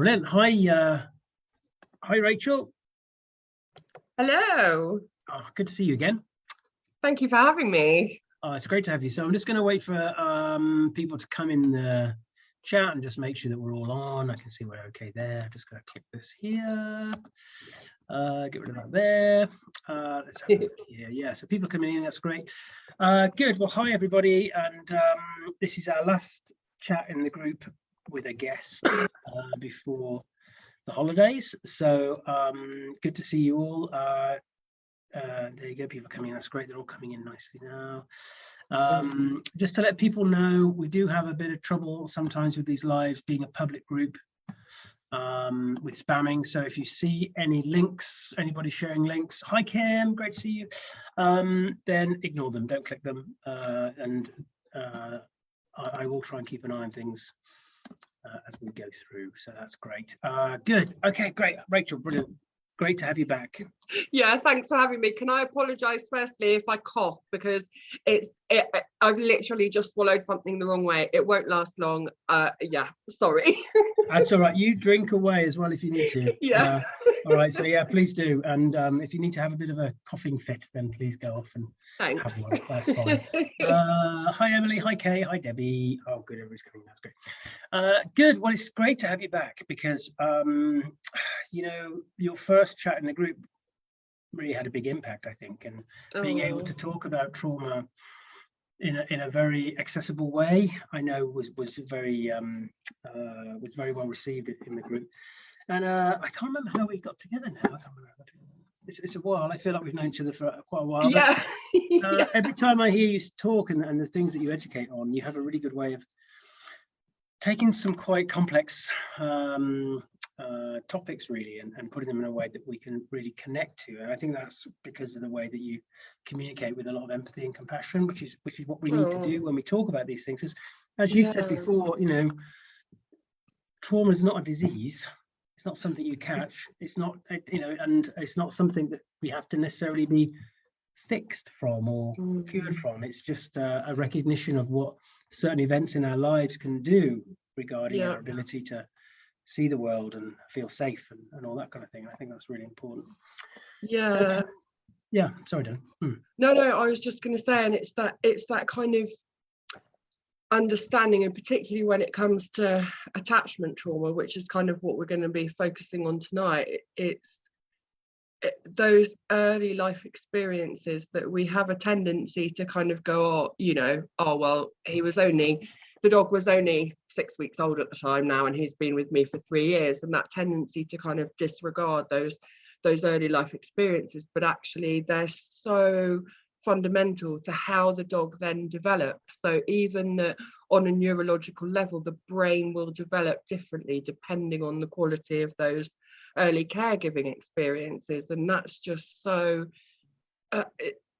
Brilliant. Hi, Rachel. Hello. Oh, good to see you again. Thank you for having me. Oh, it's great to have you. So I'm just going to wait for people to come in the chat and just make sure that we're all on. I can see we're okay there. Just going to click this here. Get rid of that there. Let's have a look here. Yeah, so people coming in, that's great. Good. Well, hi everybody, and this is our last chat in the group with a guest before the holidays. So good to see you all. There you go, people coming in, that's great, they're all coming in nicely now. Just to let people know, we do have a bit of trouble sometimes with these lives being a public group with spamming. So if you see any links, anybody sharing links, hi Kim, great to see you, then ignore them, don't click them, and I will try and keep an eye on things as we go through. So that's great. Good. Okay, great. Rachel, brilliant. Great to have you back. Yeah, thanks for having me. Can I apologise firstly if I cough, because I've literally just swallowed something the wrong way. It won't last long. Yeah, sorry. That's all right. You drink away as well if you need to. Yeah. All right. So yeah, please do. And if you need to have a bit of a coughing fit, then please go off and Thanks. have one. That's fine. Hi Emily. Hi Kay. Hi Debbie. Oh, good. Everybody's coming. That's great. Good. Well, it's great to have you back because you know, your first chat in the group really had a big impact, I think, and being able to talk about trauma in a very accessible way, I know was very well received in the group. And I can't remember how we got together now. I can't remember. It's a while. I feel like we've known each other for quite a while. Yeah. But, every time I hear you talk and the things that you educate on, you have a really good way of taking some quite complex topics really and putting them in a way that we can really connect to. And I think that's because of the way that you communicate with a lot of empathy and compassion, which is what we need to do when we talk about these things. As you said before, you know, trauma is not a disease. It's not something you catch. It's not, you know, and it's not something that we have to necessarily be fixed from or cured from. It's just a recognition of what certain events in our lives can do regarding our ability to see the world and feel safe and all that kind of thing. I think that's really important. Yeah. Okay. Yeah, sorry, Dan. No, I was just going to say, and it's that kind of understanding, and particularly when it comes to attachment trauma, which is kind of what we're going to be focusing on tonight. It's those early life experiences that we have a tendency to kind of go, oh, you know, oh well, the dog was only 6 weeks old at the time now, and he's been with me for 3 years, and that tendency to kind of disregard those early life experiences, but actually they're so fundamental to how the dog then develops. So even on a neurological level, the brain will develop differently depending on the quality of those early caregiving experiences. And that's just so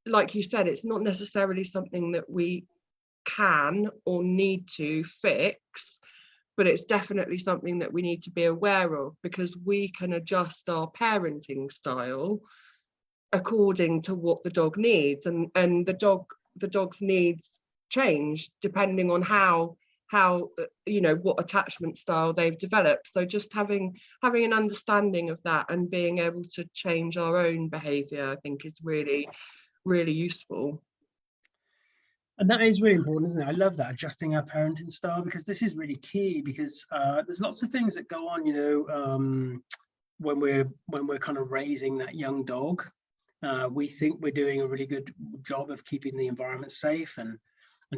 like you said, it's not necessarily something that we can or need to fix, but it's definitely something that we need to be aware of, because we can adjust our parenting style according to what the dog needs, and the dog's needs change depending on how you know, what attachment style they've developed. So just having an understanding of that and being able to change our own behavior, I think, is really, really useful. And that is really important, isn't it? I love that, adjusting our parenting style, because this is really key, because there's lots of things that go on, you know, when we're kind of raising that young dog. We think we're doing a really good job of keeping the environment safe and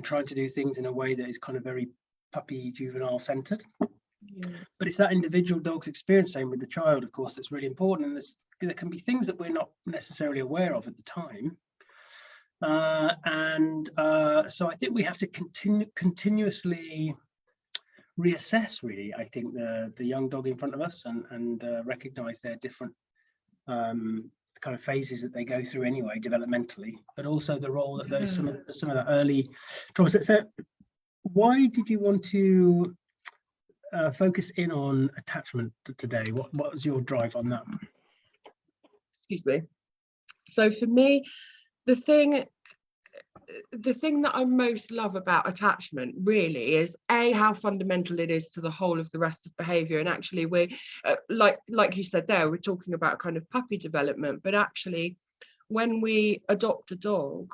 trying to do things in a way that is kind of very puppy juvenile centered. But it's that individual dog's experience, same with the child, of course, that's really important. And there can be things that we're not necessarily aware of at the time. So I think we have to continuously reassess, really, I think, the young dog in front of us and recognize their different kind of phases that they go through anyway, developmentally, but also the role that those some of the early trauma. So why did you want to focus in on attachment today? What was your drive on that? Excuse me. So for me, the thing the thing that I most love about attachment really is how fundamental it is to the whole of the rest of behavior. And actually we like you said there, we're talking about kind of puppy development, but actually when we adopt a dog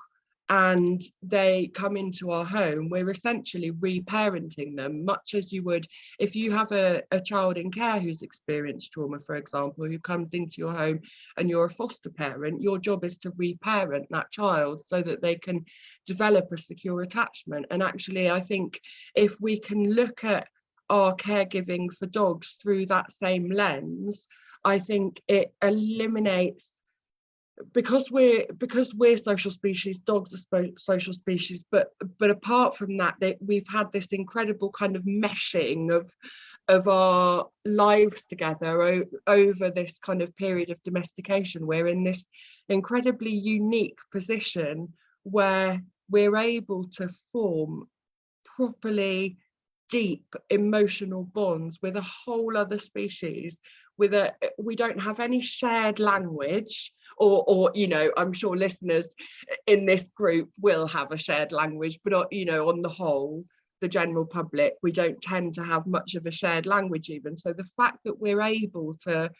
and they come into our home, we're essentially reparenting them, much as you would if you have a child in care who's experienced trauma, for example, who comes into your home and you're a foster parent. Your job is to reparent that child so that they can develop a secure attachment. And actually, I think if we can look at our caregiving for dogs through that same lens, I think it eliminates, because we're social species, dogs are social species, but apart from that, we've had this incredible kind of meshing of our lives together over this kind of period of domestication. We're in this incredibly unique position where we're able to form properly deep emotional bonds with a whole other species. We don't have any shared language, or you know, I'm sure listeners in this group will have a shared language, but you know, on the whole, the general public, we don't tend to have much of a shared language even. So the fact that we're able to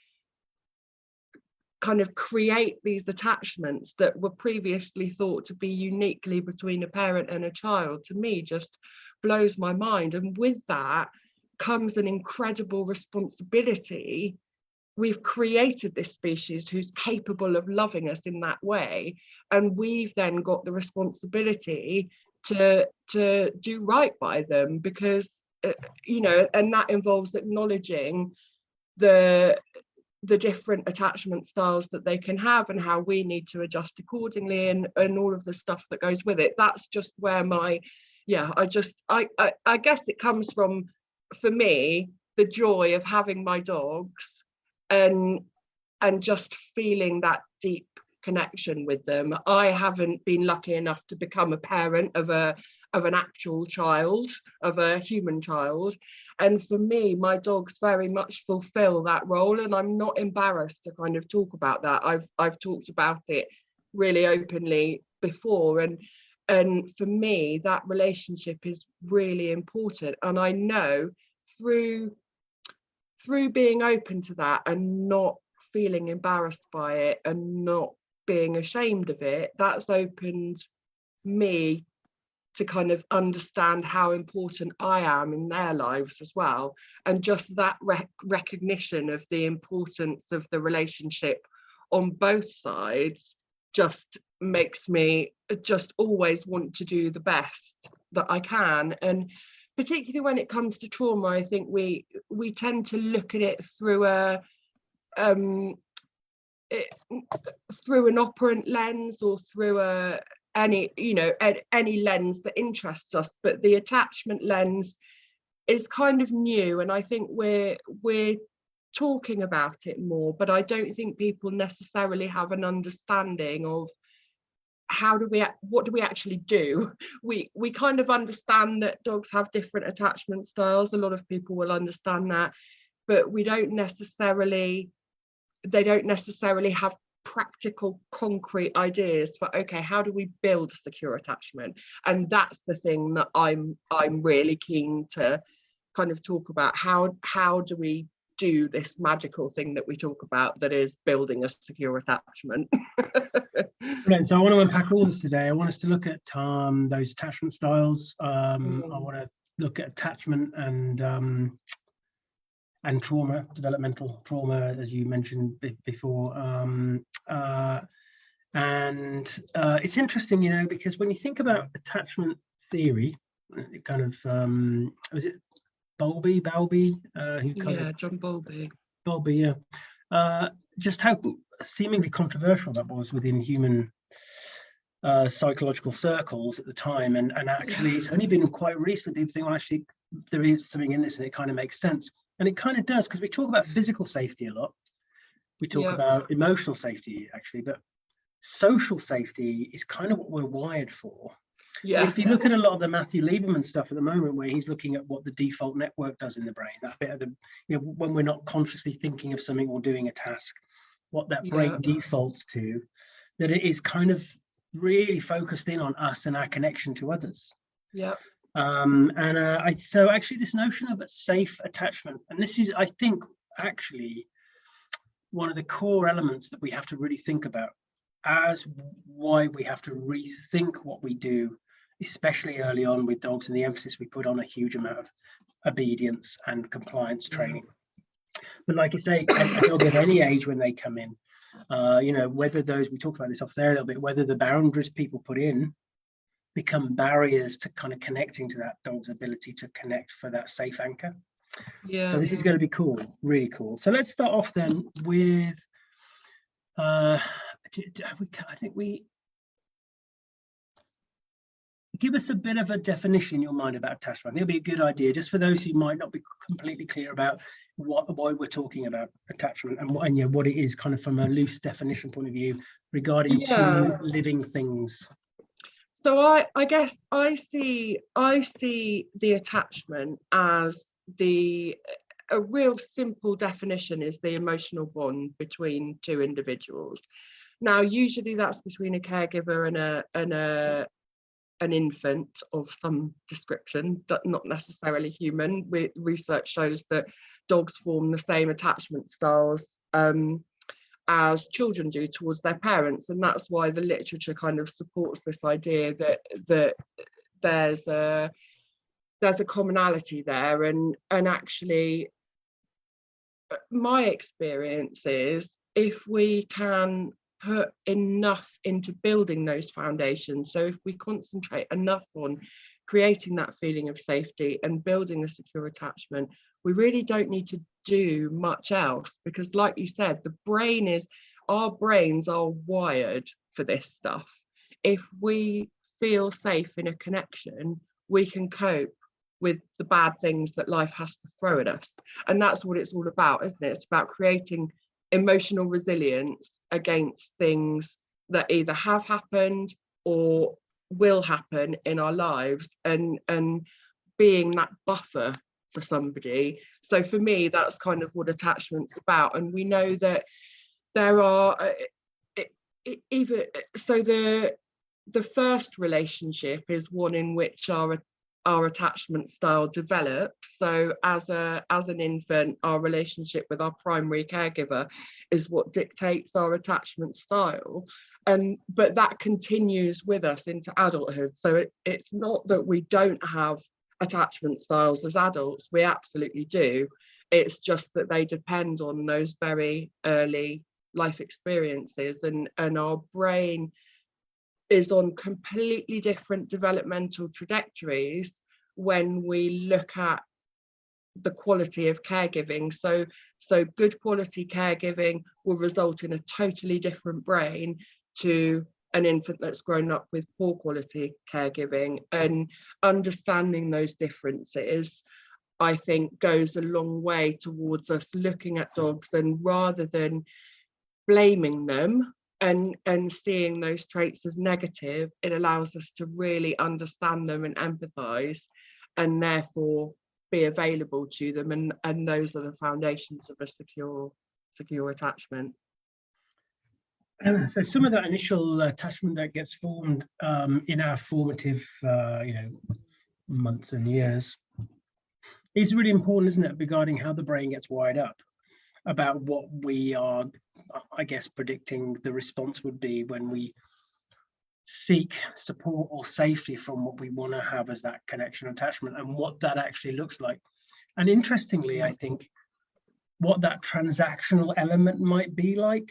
kind of create these attachments that were previously thought to be uniquely between a parent and a child, to me just blows my mind. And with that comes an incredible responsibility. We've created this species who's capable of loving us in that way, and we've then got the responsibility to do right by them, because you know, and that involves acknowledging the different attachment styles that they can have and how we need to adjust accordingly, and all of the stuff that goes with it. That's just where my I guess it comes from, for me, the joy of having my dogs and just feeling that deep connection with them. I haven't been lucky enough to become a parent of an actual child, of a human child, and for me, my dogs very much fulfill that role, and I'm not embarrassed to kind of talk about that. I've talked about it really openly before, and for me that relationship is really important. And I know through being open to that and not feeling embarrassed by it and not being ashamed of it, that's opened me to kind of understand how important I am in their lives as well. And just that recognition of the importance of the relationship on both sides just makes me just always want to do the best that I can. And particularly when it comes to trauma, I think we tend to look at it through through an operant lens, or through any lens that interests us. But the attachment lens is kind of new, and I think we're talking about it more, but I don't think people necessarily have an understanding of what do we actually do. We kind of understand that dogs have different attachment styles. A lot of people will understand that, but they don't necessarily have practical, concrete ideas for, okay, how do we build a secure attachment? And that's the thing that I'm really keen to kind of talk about. How do we do this magical thing that we talk about, that is building a secure attachment? Brilliant. So I want to unpack all this today. I want us to look at those attachment styles. I want to look at attachment and trauma, developmental trauma, as you mentioned before. And it's interesting, you know, because when you think about attachment theory, it kind of was it Bowlby, who kind of John Bowlby. Bowlby, yeah. Just how seemingly controversial that was within human psychological circles at the time, and actually it's only been quite recent people think, well, actually there is something in this and it kind of makes sense. And it kind of does, because we talk about physical safety a lot, we talk about emotional safety actually, but social safety is kind of what we're wired for. If you look at a lot of the Matthew Lieberman stuff at the moment, where he's looking at what the default network does in the brain, that bit of the, you know, when we're not consciously thinking of something or doing a task, what that brain defaults to, that it is kind of really focused in on us and our connection to others. Yeah. So actually this notion of a safe attachment, and this is, I think, actually one of the core elements that we have to really think about as why we have to rethink what we do, especially early on with dogs, and the emphasis we put on a huge amount of obedience and compliance training. But like I say, a dog at any age when they come in, whether those, we talked about this off there a little bit, whether the boundaries people put in become barriers to kind of connecting to that dog's ability to connect for that safe anchor. Yeah. So this is going to be cool, really cool. So let's start off then with, I think we give us a bit of a definition in your mind about attachment. I think it'll be a good idea, just for those who might not be completely clear about why we're talking about attachment and what it is, kind of from a loose definition point of view regarding two living things. So I guess I see the attachment as a real simple definition is the emotional bond between two individuals. Now, usually that's between a caregiver and an infant of some description, not necessarily human. Research shows that dogs form the same attachment styles as children do towards their parents, and that's why the literature kind of supports this idea that there's a commonality there. And actually, my experience is, if we can put enough into building those foundations, so if we concentrate enough on creating that feeling of safety and building a secure attachment, we really don't need to do much else, because like you said, our brains are wired for this stuff. If we feel safe in a connection, we can cope with the bad things that life has to throw at us. And that's what it's all about, isn't it? It's about creating emotional resilience against things that either have happened or will happen in our lives, and being that buffer for somebody. So for me, that's kind of what attachment's about. And we know that there are the first relationship is one in which our attachment style develops. So as an infant, our relationship with our primary caregiver is what dictates our attachment style, but that continues with us into adulthood. So it's not that we don't have attachment styles as adults, we absolutely do. It's just that they depend on those very early life experiences, and our brain is on completely different developmental trajectories when we look at the quality of caregiving. So good quality caregiving will result in a totally different brain to an infant that's grown up with poor quality caregiving. And understanding those differences, I think, goes a long way towards us looking at dogs, and rather than blaming them and seeing those traits as negative, it allows us to really understand them and empathize, and therefore be available to them. And those are the foundations of a secure attachment. So some of that initial attachment that gets formed in our formative months and years is really important, isn't it, regarding how the brain gets wired up, about what we are, I guess, predicting the response would be when we seek support or safety from what we want to have as that connection attachment, and what that actually looks like. And interestingly, I think what that transactional element might be like,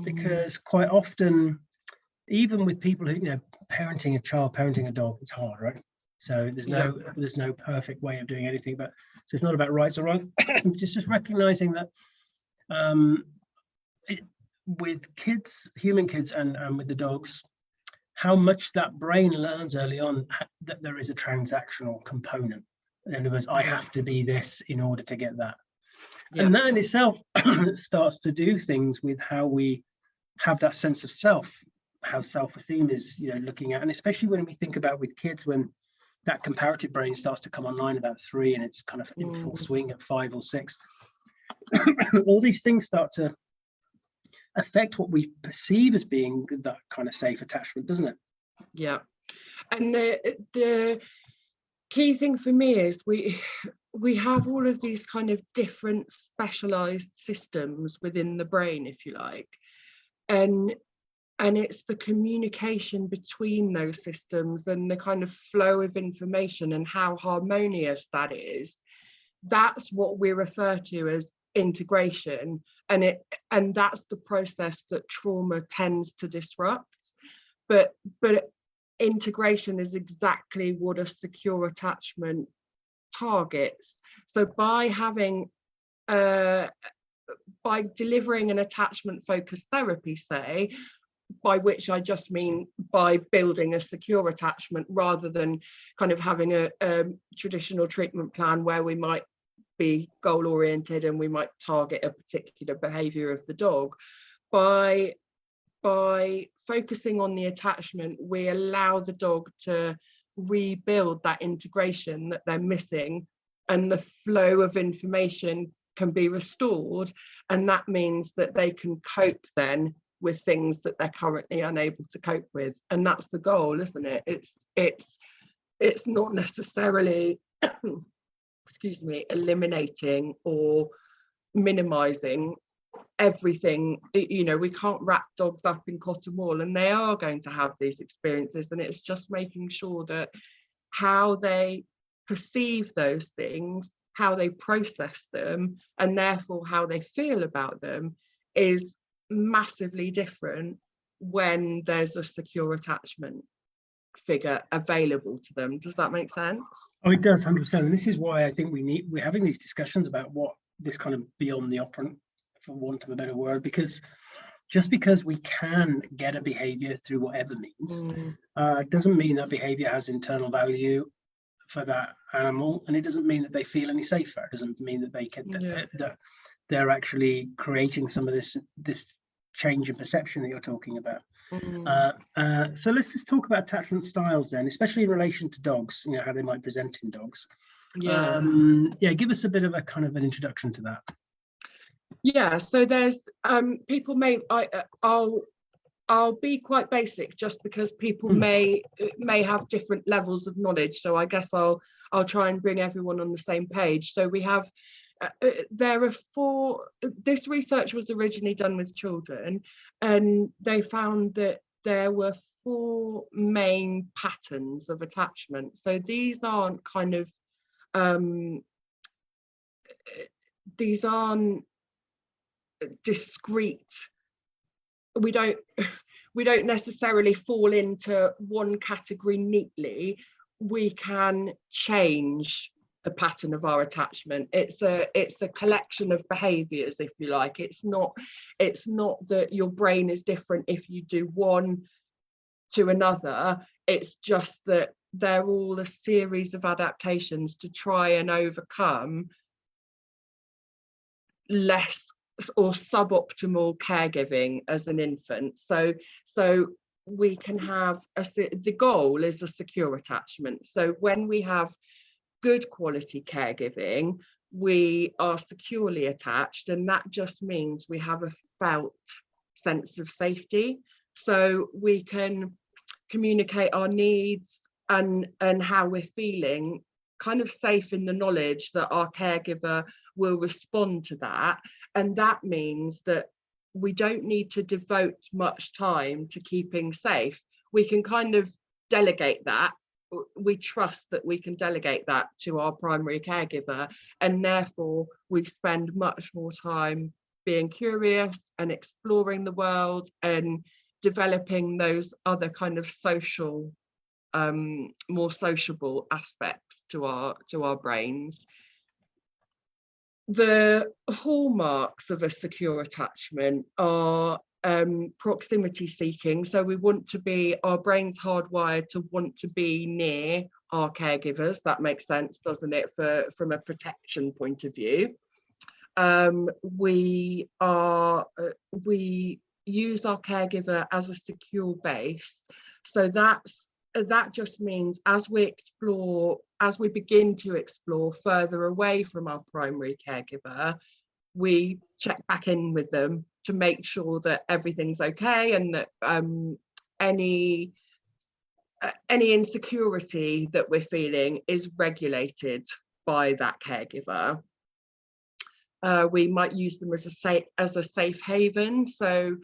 because quite often, even with people who, parenting a child, parenting a dog, it's hard, right? So there's no perfect way of doing anything, but so it's not about rights or wrongs. just recognizing that with kids, human kids, and with the dogs, how much that brain learns early on that there is a transactional component. In other words, I have to be this in order to get that. And that in itself starts to do things with how we have that sense of self, how self-esteem is, looking at, and especially when we think about with kids, when that comparative brain starts to come online about 3 and it's kind of in full swing at 5 or 6. All these things start to affect what we perceive as being that kind of safe attachment, doesn't it? Yeah. And the key thing for me is we have all of these kind of different specialized systems within the brain, if you like, and it's the communication between those systems and the kind of flow of information and how harmonious that is. That's what we refer to as integration, and that's the process that trauma tends to disrupt. But integration is exactly what a secure attachment targets. So by delivering an attachment focused therapy, say, by which I just mean by building a secure attachment rather than kind of having a traditional treatment plan where we might be goal oriented and we might target a particular behavior of the dog. By focusing on the attachment, we allow the dog to rebuild that integration that they're missing, and the flow of information can be restored, and that means that they can cope then with things that they're currently unable to cope with. And that's the goal, isn't it? It's not necessarily excuse me, eliminating or minimizing everything. You know, we can't wrap dogs up in cotton wool, and they are going to have these experiences, and it's just making sure that how they perceive those things, how they process them, and therefore how they feel about them is massively different when there's a secure attachment figure available to them. Does that make sense? Oh, it does, 100%. And this is why I think we're having these discussions about what this kind of beyond the operant, for want of a better word, because just because we can get a behavior through whatever means doesn't mean that behavior has internal value for that animal, and it doesn't mean that they feel any safer. It doesn't mean that they can that they're actually creating some of this change in perception that you're talking about. So let's just talk about attachment styles then, especially in relation to dogs, you know, how they might present in dogs. Give us a bit of a kind of an introduction to that. So there's people may I'll be quite basic just because people may have different levels of knowledge, so I guess I'll try and bring everyone on the same page. So we have there are 4. This research was originally done with children, and they found that there were 4 main patterns of attachment. So these aren't kind of these aren't discrete. We don't necessarily fall into one category neatly. We can change the pattern of our attachment. It's a collection of behaviors, if you like. It's not that your brain is different if you do one to another. It's just that they're all a series of adaptations to try and overcome less or suboptimal caregiving as an infant. So we can have the goal is a secure attachment. So when we have good quality caregiving, we are securely attached, and that just means we have a felt sense of safety. So we can communicate our needs and how we're feeling, kind of safe in the knowledge that our caregiver will respond to that. And that means that we don't need to devote much time to keeping safe. We can kind of delegate that. We trust that we can delegate that to our primary caregiver, and therefore we spend much more time being curious and exploring the world and developing those other kind of social, more sociable aspects to our brains. The hallmarks of a secure attachment are proximity seeking. So we want to be, our brain's hardwired to want to be near our caregivers. That makes sense, doesn't it, from a protection point of view. We use our caregiver as a secure base. So that just means as we begin to explore further away from our primary caregiver, we check back in with them to make sure that everything's okay, and that any insecurity that we're feeling is regulated by that caregiver. We might use them as a safe haven. So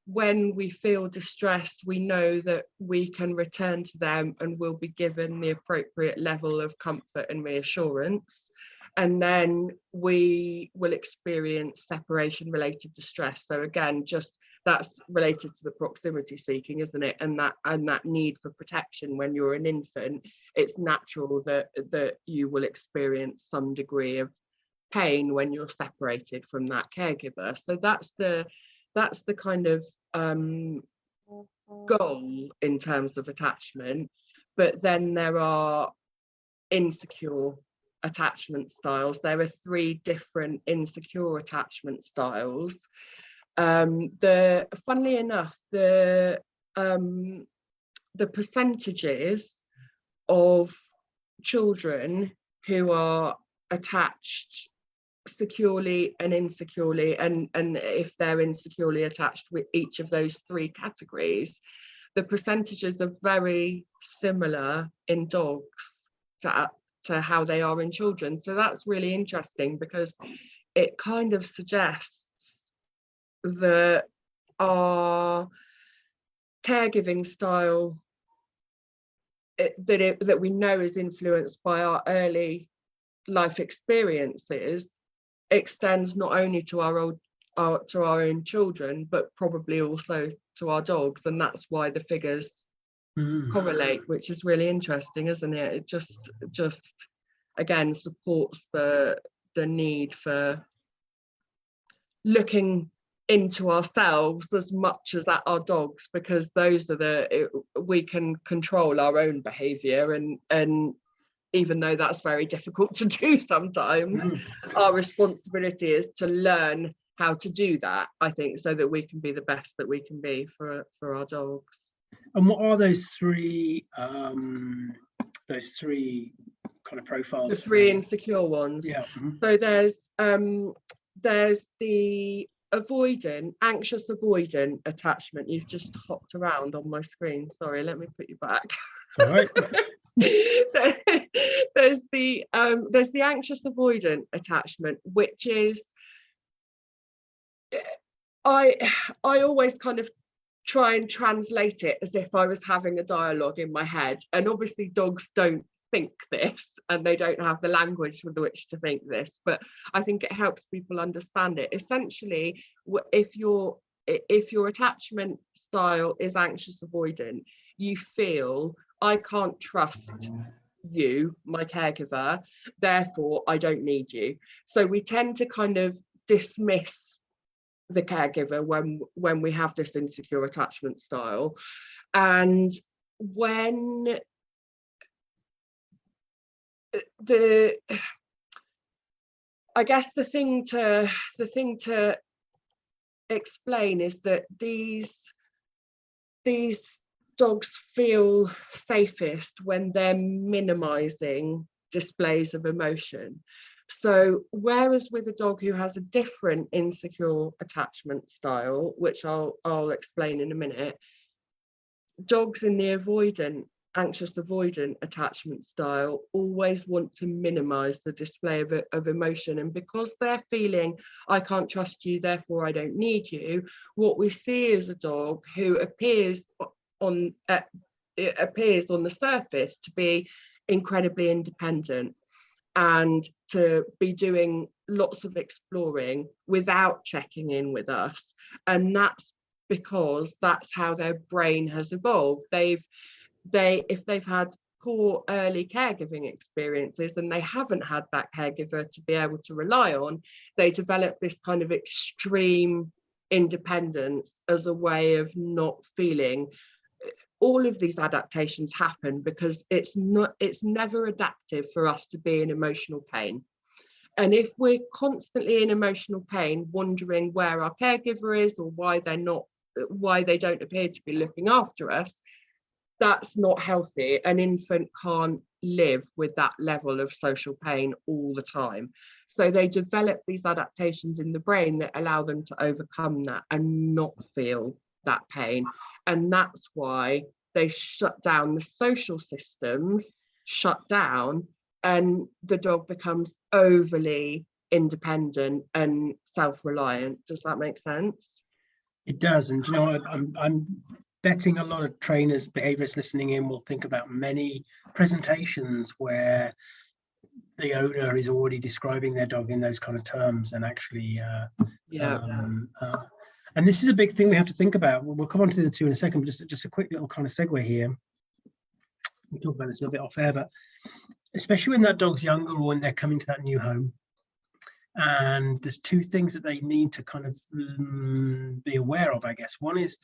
when we feel distressed, we know that we can return to them and we'll be given the appropriate level of comfort and reassurance. And then we will experience separation related distress. So again, just that's related to the proximity seeking, isn't it? And that need for protection. When you're an infant, it's natural that you will experience some degree of pain when you're separated from that caregiver. So that's the kind of goal in terms of attachment. But then there are insecure attachment styles. There are 3 different insecure attachment styles. Funnily enough, the percentages of children who are attached securely and insecurely, and if they're insecurely attached with each of those 3 categories, the percentages are very similar in dogs to how they are in children. So that's really interesting, because it kind of suggests that our caregiving style that we know is influenced by our early life experiences extends not only to our own children, but probably also to our dogs. And that's why the figures correlate, which is really interesting, isn't it? It just again supports the need for looking into ourselves as much as at our dogs, because those are we can control our own behavior, and even though that's very difficult to do sometimes, our responsibility is to learn how to do that, I think, so that we can be the best that we can be for our dogs. And what are those three kind of profiles? The 3 insecure ones. Yeah. So there's the anxious avoidant attachment. You've just hopped around on my screen. Sorry, let me put you back. It's all right. There's the anxious avoidant attachment, which is I always kind of try and translate it as if I was having a dialogue in my head, and obviously dogs don't think this and they don't have the language with which to think this, but I think it helps people understand it. Essentially, if your attachment style is anxious avoidant, you feel, I can't trust you, my caregiver, therefore I don't need you. So we tend to kind of dismiss the caregiver when we have this insecure attachment style. And when I guess the thing to explain is that these dogs feel safest when they're minimizing displays of emotion. So whereas with a dog who has a different insecure attachment style, which I'll explain in a minute, dogs in the anxious avoidant attachment style always want to minimize the display of emotion. And because they're feeling, I can't trust you, therefore I don't need you, what we see is a dog who appears on the surface to be incredibly independent and to be doing lots of exploring without checking in with us. And that's because that's how their brain has evolved. If they've had poor early caregiving experiences and they haven't had that caregiver to be able to rely on, they develop this kind of extreme independence as a way of not feeling. All of these adaptations happen because it's never adaptive for us to be in emotional pain. And if we're constantly in emotional pain, wondering where our caregiver is or why they don't appear to be looking after us, that's not healthy. An infant can't live with that level of social pain all the time. So they develop these adaptations in the brain that allow them to overcome that and not feel that pain. And that's why they shut down, the social systems shut down, and the dog becomes overly independent and self-reliant. Does that make sense? It does. And you know what, I'm betting a lot of trainers, behaviourists listening in will think about many presentations where the owner is already describing their dog in those kind of terms, and actually and this is a big thing we have to think about. We'll come on to the two in a second, but just a quick little kind of segue here. We'll talk about this a little bit off air, but especially when that dog's younger or when they're coming to that new home, and there's two things that they need to kind of be aware of, I guess. One is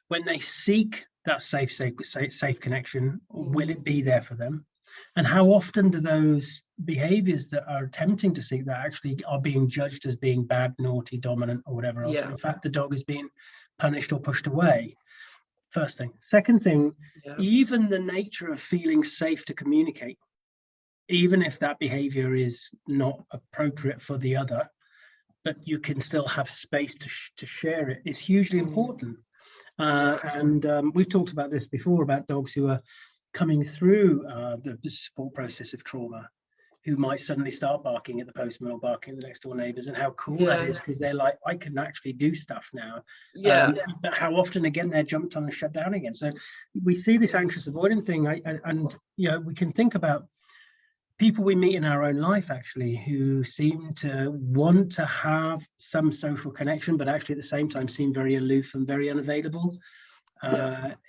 when they seek that safe connection, will it be there for them? And how often do those behaviors that are attempting to seek that actually are being judged as being bad, naughty, dominant, or whatever else? And in fact, the dog is being punished or pushed away. First thing. Second thing, even the nature of feeling safe to communicate, even if that behavior is not appropriate for the other, but you can still have space to share it, is hugely important. And we've talked about this before, about dogs who are coming through the support process of trauma, who might suddenly start barking at the postman or barking at the next door neighbours, and how cool that is, because they're like, I can actually do stuff now. But how often again they're jumped on and shut down again. So we see this anxious avoidant thing, and you know, we can think about people we meet in our own life actually who seem to want to have some social connection, but actually at the same time seem very aloof and very unavailable.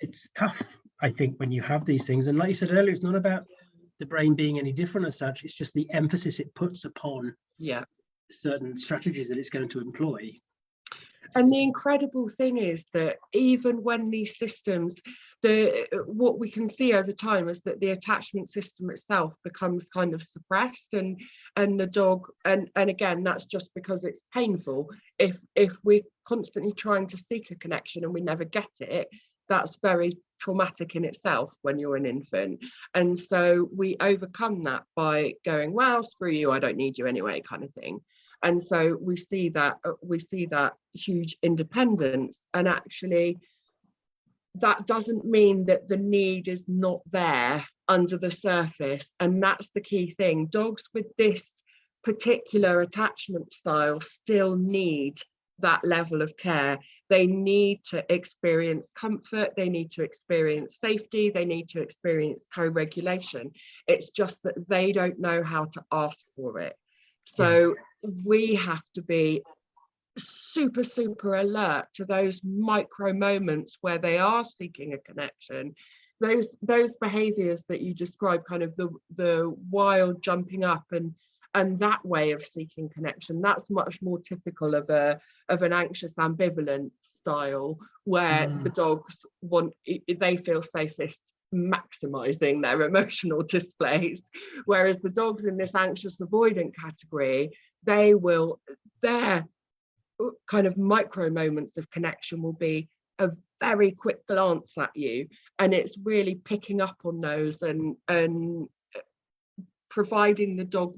It's tough, I think, when you have these things. And like you said earlier, it's not about the brain being any different as such. It's just the emphasis it puts upon certain strategies that it's going to employ. And the incredible thing is that even when these systems, what we can see over time is that the attachment system itself becomes kind of suppressed, and the dog, and again, that's just because it's painful. If we're constantly trying to seek a connection and we never get it, that's very traumatic in itself when you're an infant. And so we overcome that by going, well, screw you, I don't need you anyway, kind of thing. And so we see that huge independence, and actually that doesn't mean that the need is not there under the surface. And that's the key thing. Dogs with this particular attachment style still need that level of care. They need to experience comfort, they need to experience safety, they need to experience co-regulation. It's just that they don't know how to ask for it. So we have to be super alert to those micro moments where they are seeking a connection. Those behaviors that you describe, kind of the wild jumping up and that way of seeking connection, that's much more typical of an anxious ambivalent style, where the dogs they feel safest maximizing their emotional displays, whereas the dogs in this anxious avoidant category, their kind of micro moments of connection will be a very quick glance at you, and it's really picking up on those and providing the dog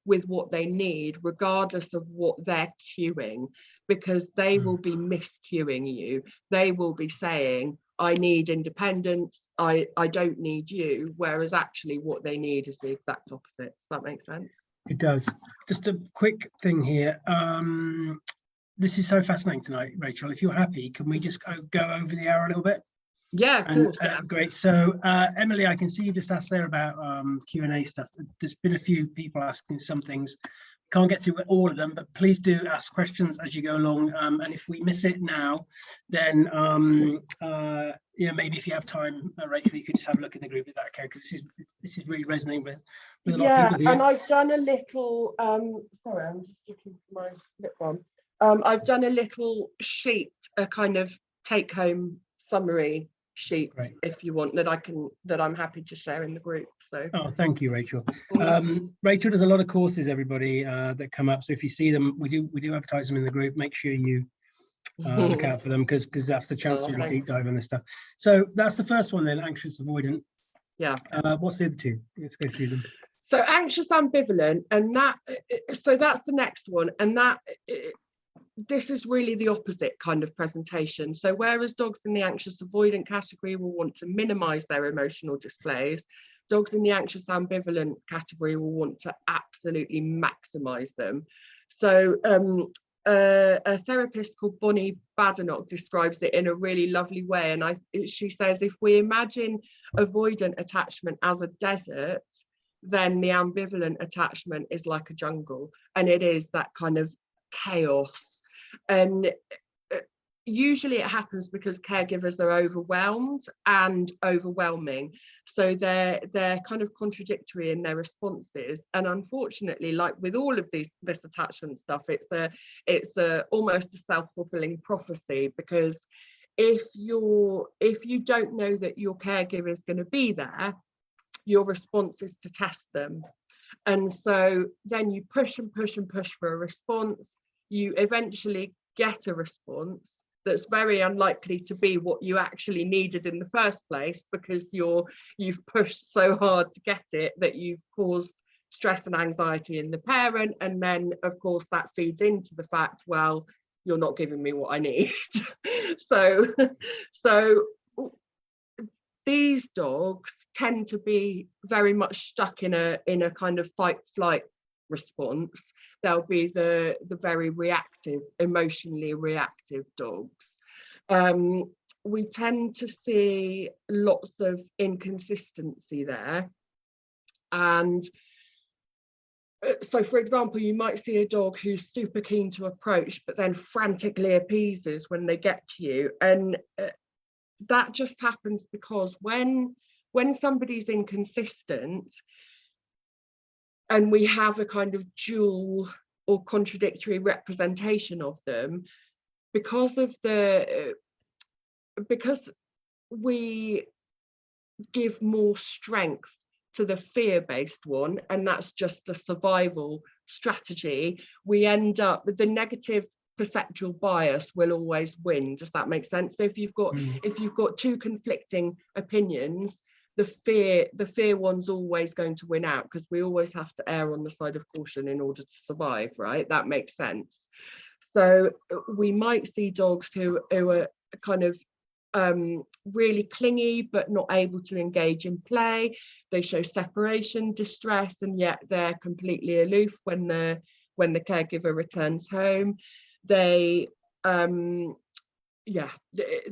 with what they need, regardless of what they're cueing, because they will be miscueing you. They will be saying, I need independence, I don't need you, whereas actually what they need is the exact opposite. Does that make sense? It does. Just a quick thing here. This is so fascinating tonight, Rachel. If you're happy, can we just go over the hour a little bit? Yeah, of course. Great. So Emily, I can see you just asked there about Q&A stuff. There's been a few people asking some things. Can't get through all of them, but please do ask questions as you go along. And if we miss it now, then you know, maybe if you have time, Rachel, you could just have a look in the group. Is that okay? Because this is really resonating with a lot of people here. And I've done a little. Sorry, I'm just looking for my lip balm. I've done a little sheet, a kind of take-home summary sheet, if you want, that I'm happy to share in the group. So thank you, Rachel. Rachel does a lot of courses, everybody, that come up, so if you see them, we do advertise them in the group. Make sure you look out for them, because that's the chance to really deep dive on this stuff. So that's the first one then, anxious avoidant. What's the other two? Let's go through them. So anxious ambivalent, and that's the next one, and this is really the opposite kind of presentation. So whereas dogs in the anxious avoidant category will want to minimize their emotional displays, dogs in the anxious ambivalent category will want to absolutely maximize them. So a therapist called Bonnie Badenoch describes it in a really lovely way, and she says, if we imagine avoidant attachment as a desert, then the ambivalent attachment is like a jungle, and it is that kind of chaos. And usually it happens because caregivers are overwhelmed and overwhelming, so they're kind of contradictory in their responses. And unfortunately, like with all of this attachment stuff, it's almost a self-fulfilling prophecy, because if you don't know that your caregiver is going to be there, your response is to test them. And so then you push and push and push for a response. You eventually get a response that's very unlikely to be what you actually needed in the first place, because you've pushed so hard to get it that you've caused stress and anxiety in the parent. And then of course that feeds into the fact, well, you're not giving me what I need. so these dogs tend to be very much stuck in a kind of fight flight response. They'll be the very reactive, emotionally reactive dogs. We tend to see lots of inconsistency there. And so, for example, you might see a dog who's super keen to approach, but then frantically appeases when they get to you. And that just happens because when somebody's inconsistent and we have a kind of dual or contradictory representation of them, because we give more strength to the fear-based one, and that's just a survival strategy, we end up with the negative perceptual bias will always win. Does that make sense? So if you've got two conflicting opinions, the fear one's always going to win out, because we always have to err on the side of caution in order to survive, right? That makes sense. So we might see dogs who are kind of really clingy but not able to engage in play. They show separation distress, and yet they're completely aloof when the caregiver returns home. Their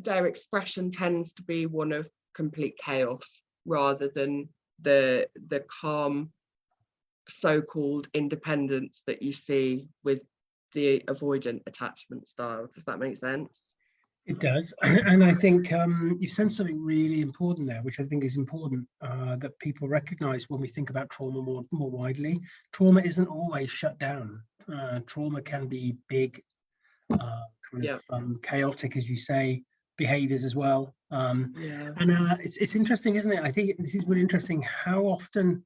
expression tends to be one of complete chaos rather than the calm so-called independence that you see with the avoidant attachment style. Does that make sense? It does. And I think you said something really important there, which I think is important that people recognize when we think about trauma more widely. Trauma isn't always shut down. Trauma can be big, chaotic, as you say, behaviors as well. And it's interesting, isn't it? I think this is really interesting how often,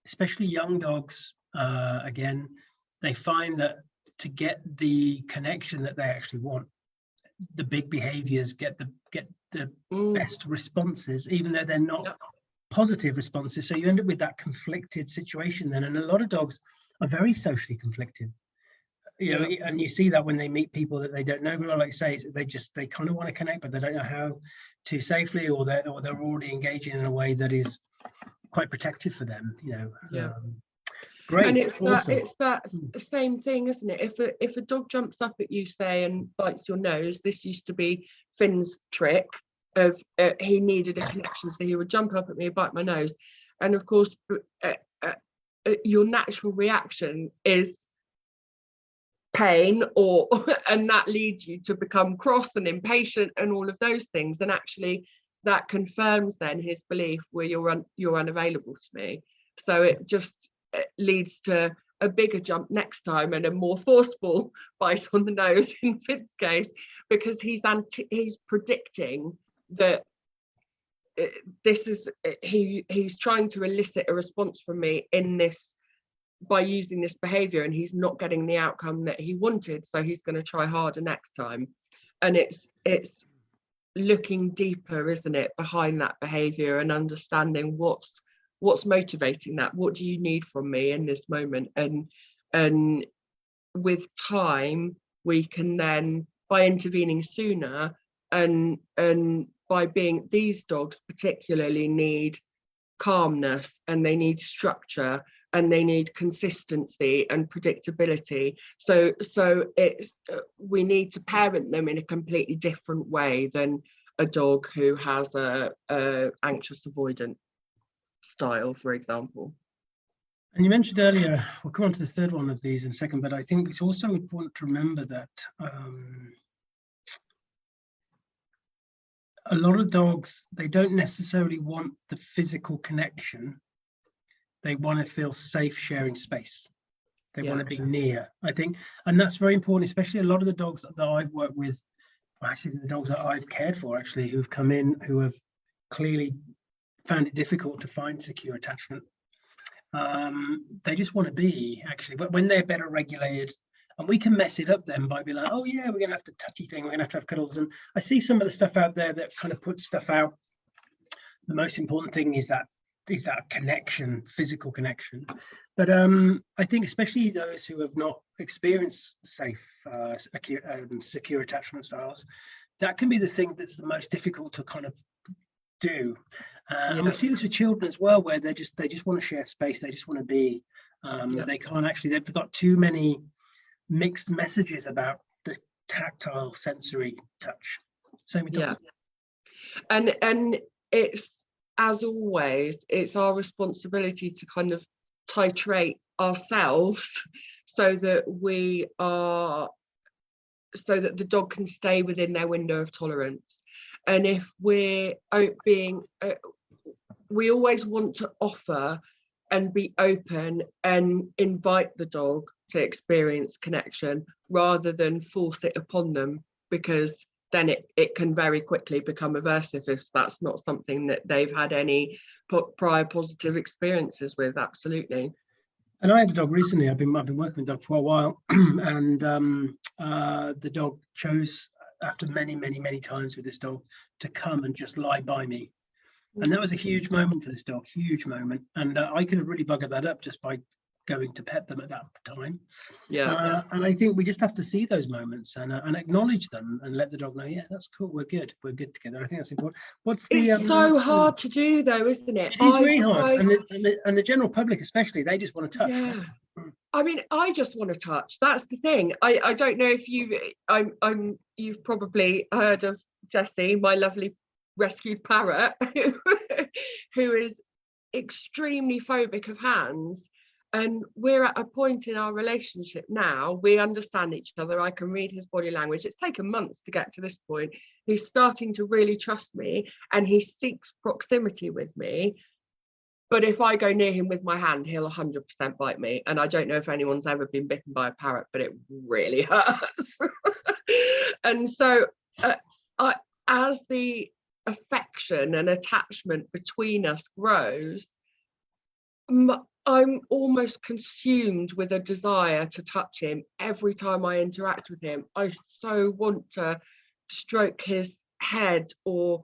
especially young dogs, again, they find that to get the connection that they actually want, the big behaviors get the best responses, even though they're not positive responses. So you end up with that conflicted situation then, and a lot of dogs are very socially conflicted, you know, and you see that when they meet people that they don't know very well, like say, they kind of want to connect, but they don't know how to safely, or they're already engaging in a way that is quite protective for them, you know. Great. And it's awesome. that same thing, isn't it? If a dog jumps up at you, say, and bites your nose, this used to be Finn's trick of he needed a connection, so he would jump up at me and bite my nose. And of course, your natural reaction is pain, and that leads you to become cross and impatient and all of those things. And actually, that confirms then his belief where you're unavailable to me. So it just leads to a bigger jump next time and a more forceful bite on the nose in Finn's case, because he's predicting that he's trying to elicit a response from me in this by using this behavior, and he's not getting the outcome that he wanted, so he's going to try harder next time. And it's looking deeper, isn't it, behind that behavior, and understanding what's what's motivating that? What do you need from me in this moment? And with time, we can then, by intervening sooner, and by being, these dogs particularly need calmness, and they need structure, and they need consistency and predictability. So it's we need to parent them in a completely different way than a dog who has a anxious avoidant style, for example. And you mentioned earlier, we'll come on to the third one of these in a second, but I think it's also important to remember that a lot of dogs, they don't necessarily want the physical connection. They want to feel safe sharing space. They want to be near, I think. And that's very important, especially a lot of the dogs that I've worked with, actually the dogs that I've cared for, actually, who've come in, who have clearly found it difficult to find secure attachment. They just want to be, actually, but when they're better regulated, and we can mess it up then by being like, oh yeah, we're gonna have to touchy thing, we're gonna have to have cuddles. And I see some of the stuff out there that kind of puts stuff out. The most important thing is that connection, physical connection. But I think especially those who have not experienced safe, secure attachment styles, that can be the thing that's the most difficult to kind of do. And we see this with children as well, where they just want to share space, they just want to be. They can't actually, they've got too many mixed messages about the tactile sensory touch. Same with dogs. And it's, as always, it's our responsibility to kind of titrate ourselves so that the dog can stay within their window of tolerance. And if we're being, we always want to offer and be open and invite the dog to experience connection rather than force it upon them, because then it can very quickly become aversive if that's not something that they've had any prior positive experiences with. Absolutely. And I had a dog recently. I've been working with a dog for a while, and the dog chose, after many times with this dog, to come and just lie by me. And that was a huge moment for this dog, huge moment. And I could have really buggered that up just by going to pet them at that time. And I think we just have to see those moments and acknowledge them and let the dog know, yeah, that's cool, we're good together. I think that's important. It's so hard to do though, isn't it? It is really hard. And the general public especially, they just want to touch. Yeah. Right? I mean, I just want to touch. That's the thing. I don't know if you've probably heard of Jessie, my lovely rescued parrot, who is extremely phobic of hands. And we're at a point in our relationship now, we understand each other. I can read his body language. It's taken months to get to this point. He's starting to really trust me, and he seeks proximity with me. But if I go near him with my hand, he'll 100% bite me. And I don't know if anyone's ever been bitten by a parrot, but it really hurts. And so as the affection and attachment between us grows, I'm almost consumed with a desire to touch him every time I interact with him. I so want to stroke his head or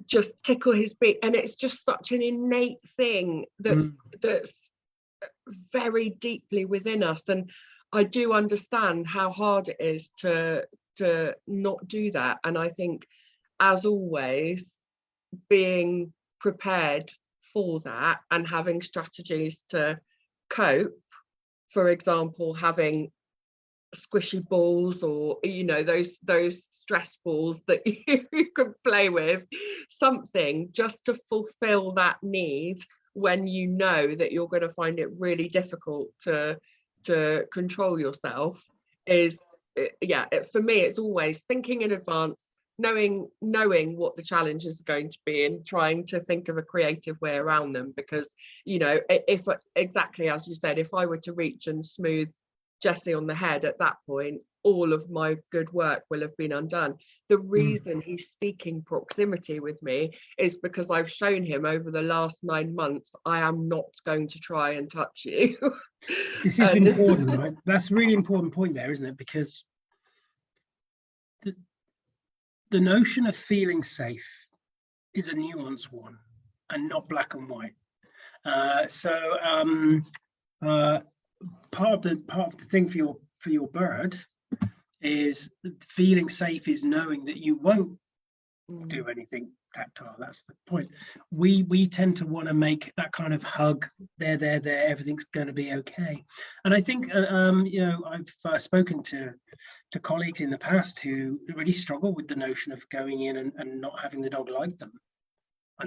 just tickle his beak, and it's just such an innate thing that's very deeply within us. And I do understand how hard it is to not do that. And I think, as always, being prepared for that and having strategies to cope, for example, having squishy balls, or those stress balls that you can play with, something just to fulfill that need when you know that you're going to find it really difficult to control yourself, is for me it's always thinking in advance, knowing what the challenges are going to be, and trying to think of a creative way around them. Because if, exactly as you said, if I were to reach and smooth Jessie on the head at that point, all of my good work will have been undone. The reason he's seeking proximity with me is because I've shown him over the last 9 months, I am not going to try and touch you. This is important, right? That's a really important point there, isn't it? Because the notion of feeling safe is a nuanced one and not black and white. Part of the thing for your bird is feeling safe, is knowing that you won't do anything tactile. That's the point. We tend to want to make that kind of hug, there, everything's going to be okay. And I think I've spoken to colleagues in the past who really struggle with the notion of going in and not having the dog like them. I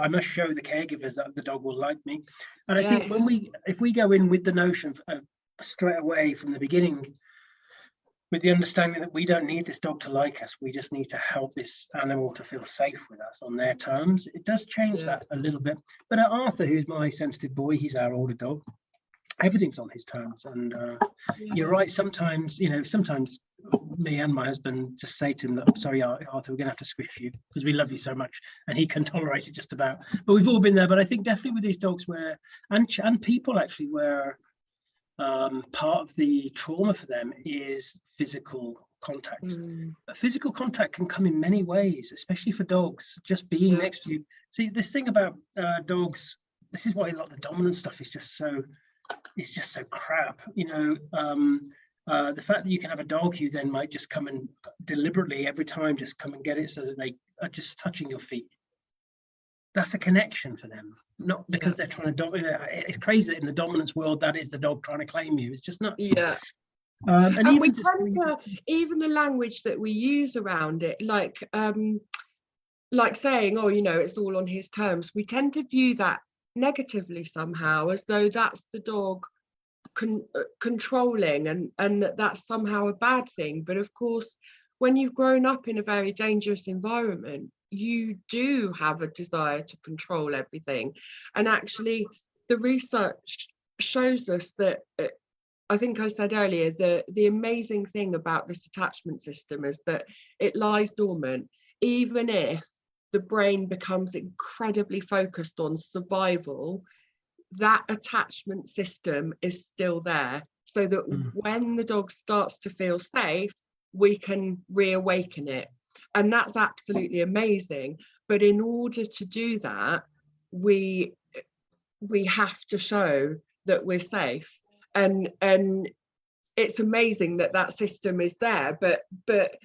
must show the caregivers that the dog will like me. And I think if we go in with the notion of straight away from the beginning, with the understanding that we don't need this dog to like us, we just need to help this animal to feel safe with us on their terms, it does change that a little bit. But Arthur, who's my sensitive boy, he's our older dog, everything's on his terms. And you're right, sometimes me and my husband just say to him that, sorry Arthur, we're gonna have to squish you because we love you so much, and he can tolerate it just about. But we've all been there. But I think definitely with these dogs where and people actually where part of the trauma for them is physical contact. But physical contact can come in many ways, especially for dogs. Just being next to you. See, this thing about dogs, this is why a lot of the dominant stuff is just so crap. The fact that you can have a dog who then might just come and deliberately every time just come and get it so that they are just touching your feet. That's a connection for them, not because they're trying to dominate. It's crazy that in the dominance world, that is the dog trying to claim you. It's just nuts. Yeah. And we tend to, even the language that we use around it, like saying, oh, it's all on his terms. We tend to view that negatively somehow, as though that's the dog controlling and that's somehow a bad thing. But of course, when you've grown up in a very dangerous environment, you do have a desire to control everything. And actually the research shows us that I think I said earlier, the amazing thing about this attachment system is that it lies dormant. Even if the brain becomes incredibly focused on survival, that attachment system is still there, so that when the dog starts to feel safe, we can reawaken it. And that's absolutely amazing. But in order to do that, we have to show that we're safe. And it's amazing that system is there. But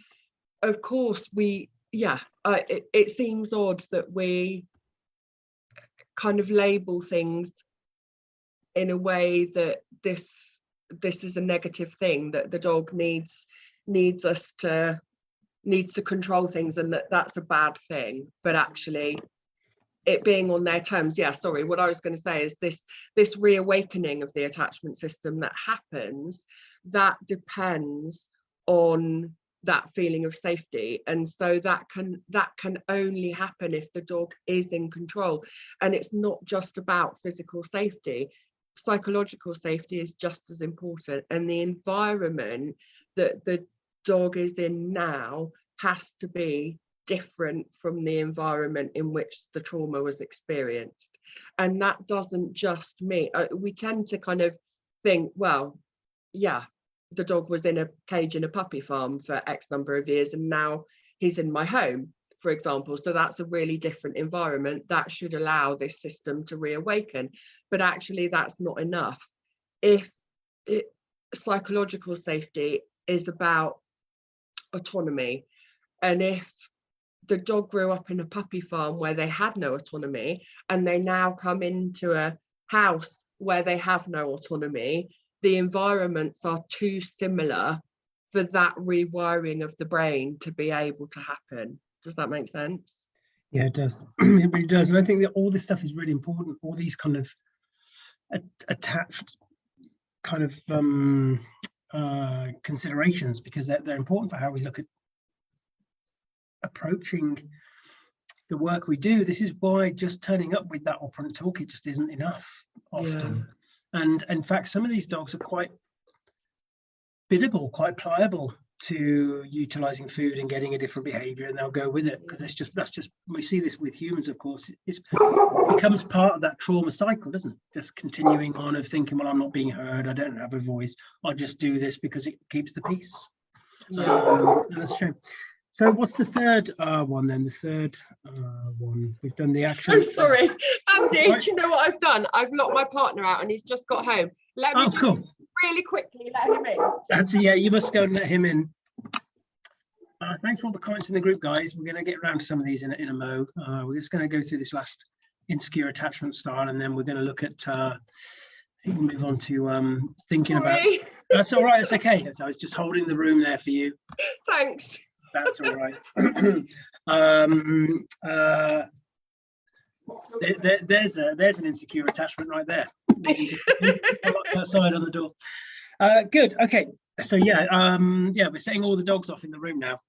of course, it seems odd that we kind of label things in a way that this is a negative thing, that the dog needs to control things, and that's a bad thing. But actually, it being on their terms, what I was going to say is this reawakening of the attachment system that happens, that depends on that feeling of safety. And so that can only happen if the dog is in control. And it's not just about physical safety. Psychological safety is just as important, and the environment that the dog is in now has to be different from the environment in which the trauma was experienced. And that doesn't just mean we tend to kind of think, well, the dog was in a cage in a puppy farm for X number of years and now he's in my home, for example, so that's a really different environment that should allow this system to reawaken. But actually that's not enough. If psychological safety is about autonomy, and if the dog grew up in a puppy farm where they had no autonomy and they now come into a house where they have no autonomy, the environments are too similar for that rewiring of the brain to be able to happen. Does that make sense? Yeah, it does. It really does. And I think that all this stuff is really important, all these kind of attached kind of considerations, because they're important for how we look at approaching the work we do. This is why just turning up with that operant toolkit just isn't enough often. And in fact, some of these dogs are quite biddable, quite pliable to utilizing food and getting a different behavior, and they'll go with it because that's just we see this with humans, of course. It becomes part of that trauma cycle, doesn't it? Just continuing on of thinking, well, I'm not being heard, I don't have a voice, I'll just do this because it keeps the peace. And that's true. So what's the third one then? The third one, we've done the action. I'm sorry, Andy, Right. do you know what I've done? I've locked my partner out and he's just got home. Let me Oh, just cool. really quickly let him in. That's yeah, you must go and let him in. Thanks for all the comments in the group, guys. We're going to get around to some of these in a mo. We're just going to go through this last insecure attachment style, and then we're going to look at, I think we'll move on to thinking about. That's all right, it's okay. I was just holding the room there for you. Thanks. That's all right. There's an insecure attachment right there. Outside on the door. Good. Okay. So yeah, we're setting all the dogs off in the room now.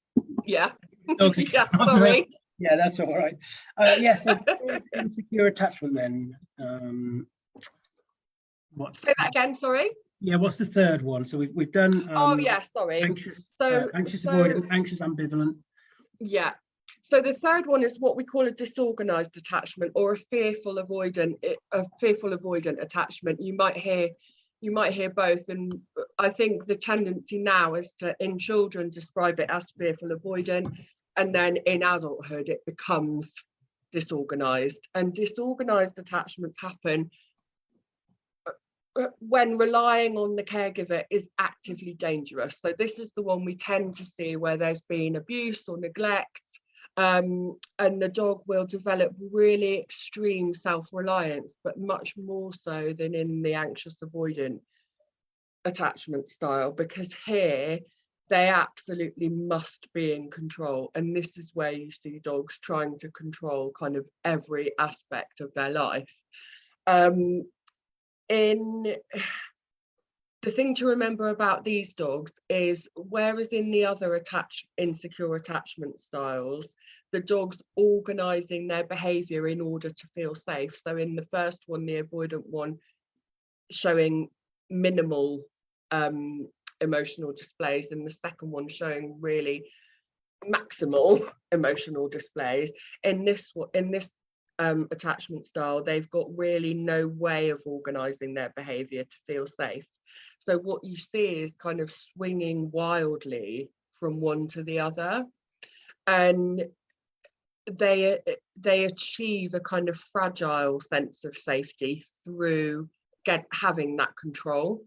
Yeah. Dogs are Yeah. Sorry. Yeah, that's all right. Yeah. So insecure attachment then. Say that again. Sorry. Yeah. What's the third one? So we've done. Oh yeah. Sorry. Anxious, avoidant, anxious, ambivalent. Yeah. So the third one is what we call a disorganized attachment, or a fearful avoidant attachment. You might hear both, and I think the tendency now is to, in children, describe it as fearful avoidant, and then in adulthood it becomes disorganized. And disorganized attachments happen when relying on the caregiver is actively dangerous. So this is the one we tend to see where there's been abuse or neglect, and the dog will develop really extreme self-reliance, but much more so than in the anxious avoidant attachment style, because here they absolutely must be in control, and this is where you see dogs trying to control kind of every aspect of their life. The thing to remember about these dogs is, whereas in the other insecure attachment styles, the dog's organising their behaviour in order to feel safe. So in the first one, the avoidant one, showing minimal emotional displays, and the second one showing really maximal emotional displays. In this attachment style, they've got really no way of organising their behaviour to feel safe. So what you see is kind of swinging wildly from one to the other, and they achieve a kind of fragile sense of safety through having that control,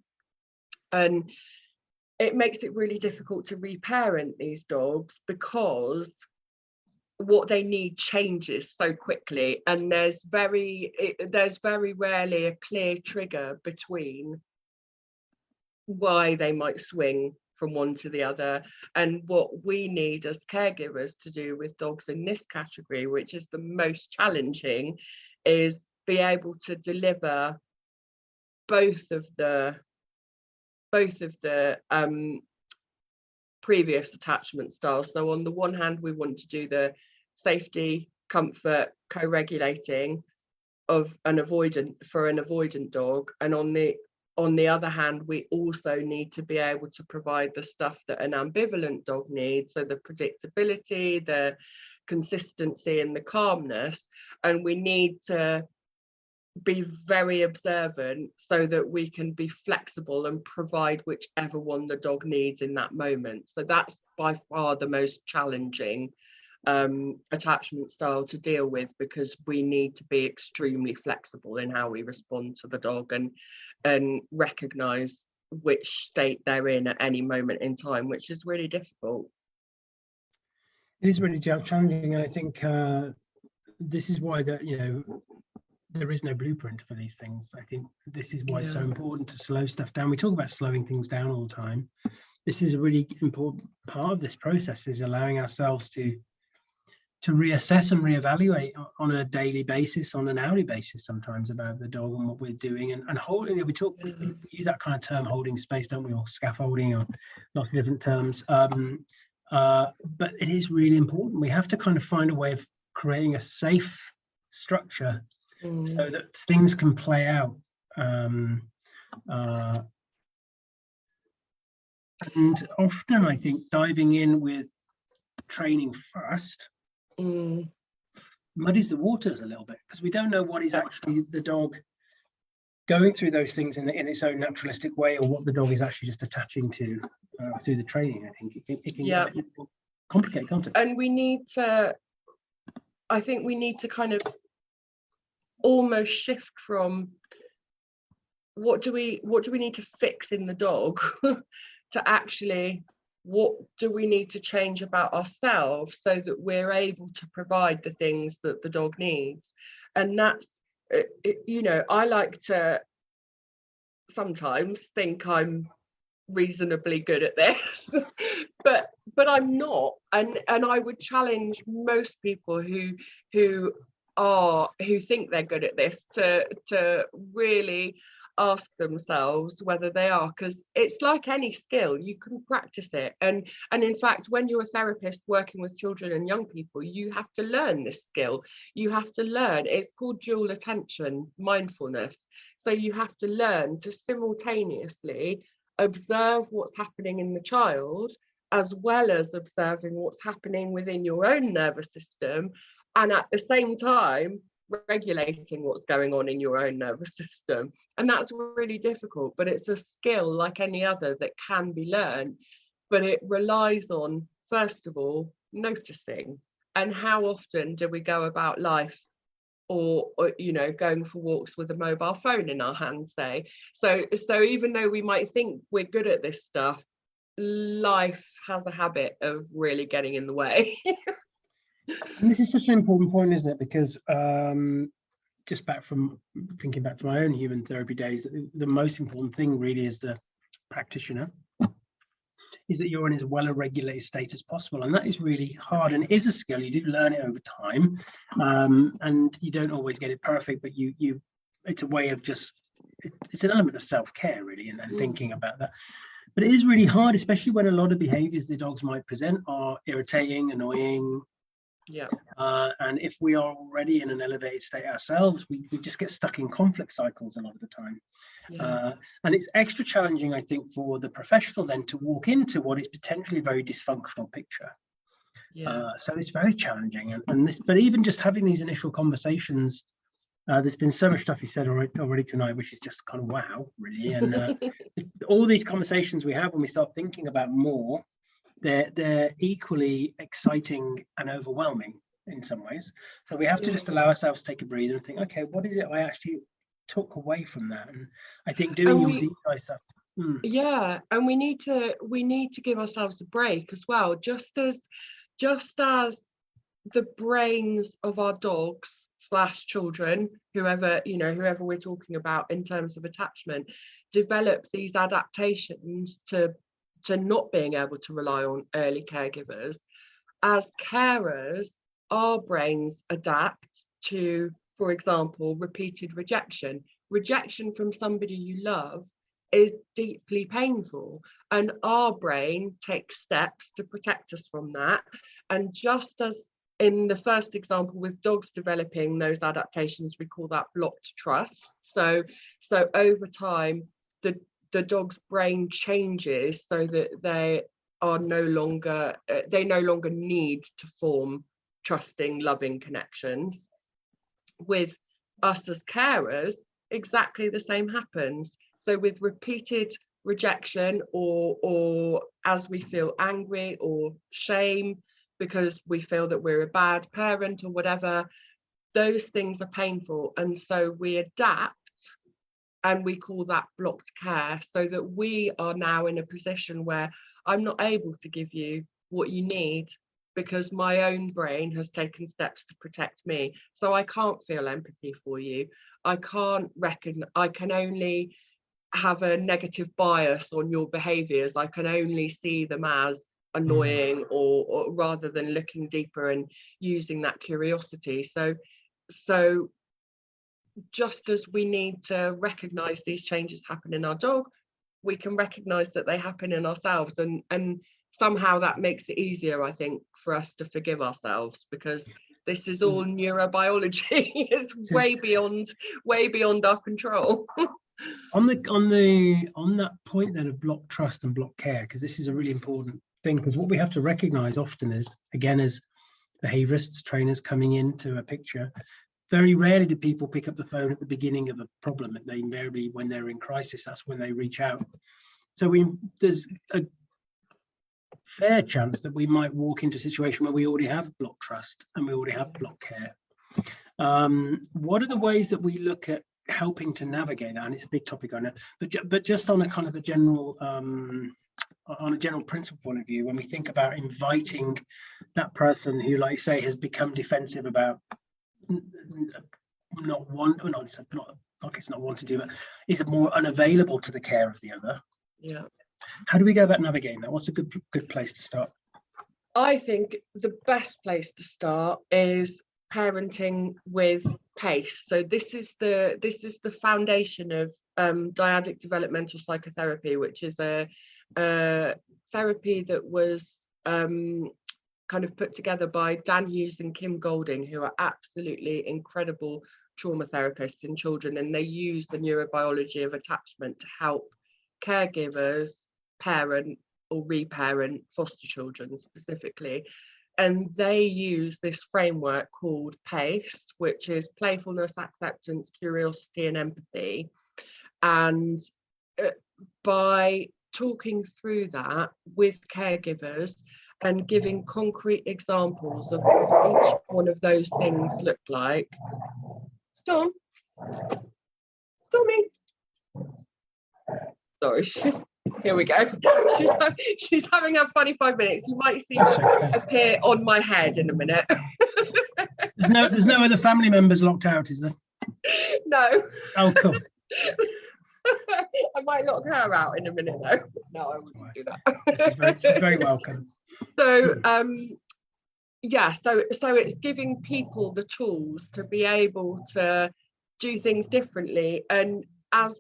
and it makes it really difficult to reparent these dogs, because what they need changes so quickly, and there's very rarely a clear trigger between why they might swing from one to the other. And what we need as caregivers to do with dogs in this category, which is the most challenging, is be able to deliver both of the previous attachment styles. So on the one hand, we want to do the safety, comfort, co-regulating of an avoidant dog, and on the other hand, we also need to be able to provide the stuff that an ambivalent dog needs, so the predictability, the consistency, and the calmness. And we need to be very observant so that we can be flexible and provide whichever one the dog needs in that moment. So that's by far the most challenging attachment style to deal with, because we need to be extremely flexible in how we respond to the dog and recognize which state they're in at any moment in time, which is really difficult. It is really challenging, and I think this is why there is no blueprint for these things. I think this is why it's so important to slow stuff down. We talk about slowing things down all the time. This is a really important part of this process, is allowing ourselves to reassess and reevaluate on a daily basis, on an hourly basis sometimes, about the dog and what we're doing, and holding it. We use that kind of term, holding space, don't we, or scaffolding, or lots of different terms. But it is really important. We have to kind of find a way of creating a safe structure so that things can play out. And often I think diving in with training first muddies the waters a little bit, because we don't know what is actually the dog going through those things in its own naturalistic way, or what the dog is actually just attaching to through the training. I think it can get Complicated concept. And we need to, I think we need to kind of almost shift from what do we need to fix in the dog to actually what do we need to change about ourselves so that we're able to provide the things that the dog needs. And that's you know, I like to sometimes think I'm reasonably good at this but I'm not, and I would challenge most people who think they're good at this to really ask themselves whether they are, because it's like any skill, you can practice it, and in fact when you're a therapist working with children and young people, you have to learn this skill. You have to learn, it's called dual attention mindfulness. So you have to learn to simultaneously observe what's happening in the child as well as observing what's happening within your own nervous system, and at the same time regulating what's going on in your own nervous system. And that's really difficult, but it's a skill like any other that can be learned. But it relies on, first of all, noticing. And how often do we go about life or you know, going for walks with a mobile phone in our hands, say? So even though we might think we're good at this stuff, life has a habit of really getting in the way. And this is such an important point, isn't it? Because just thinking back to my own human therapy days, the most important thing really as the practitioner is that you're in as well a regulated state as possible, and that is really hard, and it is a skill. You do learn it over time, and you don't always get it perfect, but you it's a way of just it's an element of self-care really, and thinking about that. But it is really hard, especially when a lot of behaviors the dogs might present are irritating, annoying. Yeah. And if we are already in an elevated state ourselves, we just get stuck in conflict cycles a lot of the time. Yeah. And it's extra challenging, I think, for the professional then to walk into what is potentially a very dysfunctional picture. Yeah. So it's very challenging. But even just having these initial conversations, there's been so much stuff you said already tonight, which is just kind of wow, really. And all these conversations we have when we start thinking about more, they're equally exciting and overwhelming in some ways. So we have to just allow ourselves to take a breather and think, okay, what is it I actually took away from that? And I think doing your deep dive stuff. Yeah, and we need to give ourselves a break as well, just as the brains of our dogs / children, whoever we're talking about in terms of attachment, develop these adaptations to not being able to rely on early caregivers. As carers, our brains adapt to, for example, repeated rejection. Rejection from somebody you love is deeply painful, and our brain takes steps to protect us from that. And just as in the first example with dogs developing those adaptations, we call that blocked trust. So over time, the dog's brain changes so that they no longer need to form trusting, loving connections. With us as carers, exactly the same happens. So with repeated rejection, or as we feel angry or shame because we feel that we're a bad parent or whatever, those things are painful, and so we adapt. And we call that blocked care, so that we are now in a position where I'm not able to give you what you need because my own brain has taken steps to protect me. So I can't feel empathy for you. I can only have a negative bias on your behaviors. I can only see them as annoying, or rather than looking deeper and using that curiosity. So just as we need to recognize these changes happen in our dog, we can recognize that they happen in ourselves, and somehow that makes it easier, I think, for us to forgive ourselves, because this is all neurobiology. It's way beyond our control. on that point then of block trust and block care, because this is a really important thing, because what we have to recognize often is, again, as behaviorists, trainers coming into a picture, very rarely do people pick up the phone at the beginning of a problem. They invariably, when they're in crisis, that's when they reach out. So there's a fair chance that we might walk into a situation where we already have block trust and we already have block care. What are the ways that we look at helping to navigate that? And it's a big topic, I know, but just on a kind of a general principle point of view, when we think about inviting that person who, like say, has become defensive about not wanting to, but is more unavailable to the care of the other. Yeah. How do we go about navigating that? What's a good place to start? I think the best place to start is parenting with PACE. So this is the foundation of dyadic developmental psychotherapy, which is a therapy that was kind of put together by Dan Hughes and Kim Golding, who are absolutely incredible trauma therapists in children, and they use the neurobiology of attachment to help caregivers parent or reparent foster children specifically. And they use this framework called PACE, which is playfulness, acceptance, curiosity, and empathy. And by talking through that with caregivers and giving concrete examples of what each one of those things look like. Stormy. Sorry, here we go. She's having a funny 5 minutes. You might see her appear on my head in a minute. There's no other family members locked out, is there? No. Oh, cool. I might lock her out in a minute though. No, I wouldn't do that. She's very welcome. So so it's giving people the tools to be able to do things differently, and as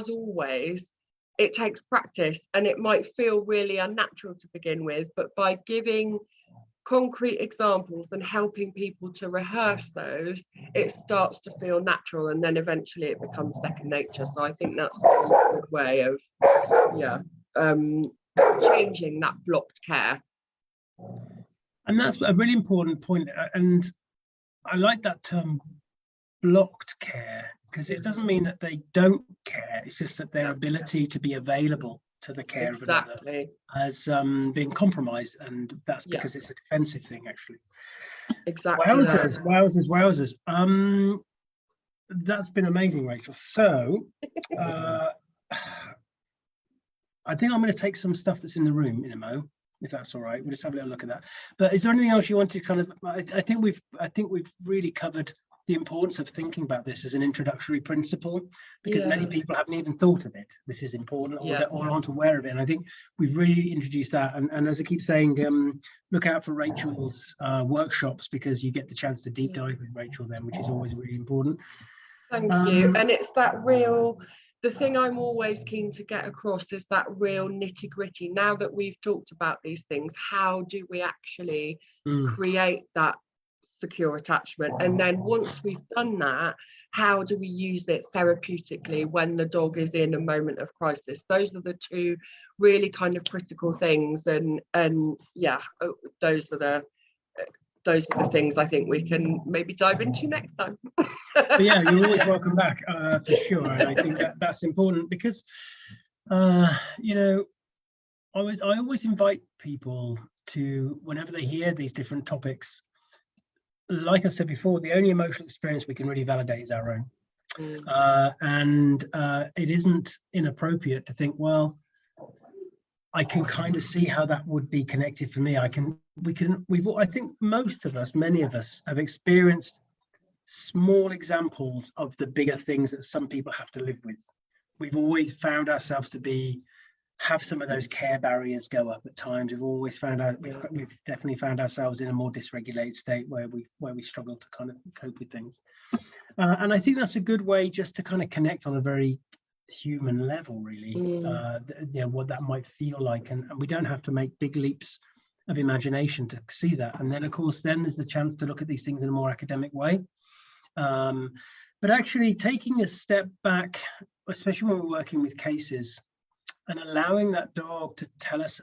always, it takes practice, and it might feel really unnatural to begin with, but by giving concrete examples and helping people to rehearse those, it starts to feel natural, and then eventually it becomes second nature. So I think that's a really good way of changing that blocked care. And that's a really important point, and I like that term, blocked care, because it doesn't mean that they don't care, it's just that their ability to be available to the care of another has been compromised, and that's because it's a defensive thing, actually. Exactly. Wowzers. That's been amazing, Rachel. So I think I'm going to take some stuff that's in the room in a mo, if that's all right. We'll just have a little look at that. But is there anything else you want to kind of? I think we've really covered the importance of thinking about this as an introductory principle, because many people haven't even thought of it. This is important, or aren't aware of it. And I think we've really introduced that. And as I keep saying, look out for Rachel's workshops, because you get the chance to deep dive with Rachel then, which is always really important. Thank you. And it's that real, the thing I'm always keen to get across is that real nitty gritty. Now that we've talked about these things, how do we actually create that secure attachment? And then once we've done that, how do we use it therapeutically when the dog is in a moment of crisis? Those are the two really kind of critical things, and those are the things I think we can maybe dive into next time. Yeah, you're always welcome back, for sure. And I think that's important, because I always invite people to, whenever they hear these different topics, like I've said before, the only emotional experience we can really validate is our own. And it isn't inappropriate to think, well, I can kind of see how that would be connected for me. I think many of us have experienced small examples of the bigger things that some people have to live with. We've always found ourselves to have some of those care barriers go up at times. We've always found out, we've definitely found ourselves in a more dysregulated state where we struggle to kind of cope with things. And I think that's a good way just to kind of connect on a very human level, really, what that might feel like. And we don't have to make big leaps of imagination to see that. And then, of course, then there's the chance to look at these things in a more academic way. But actually taking a step back, especially when we're working with cases, and allowing that dog to tell us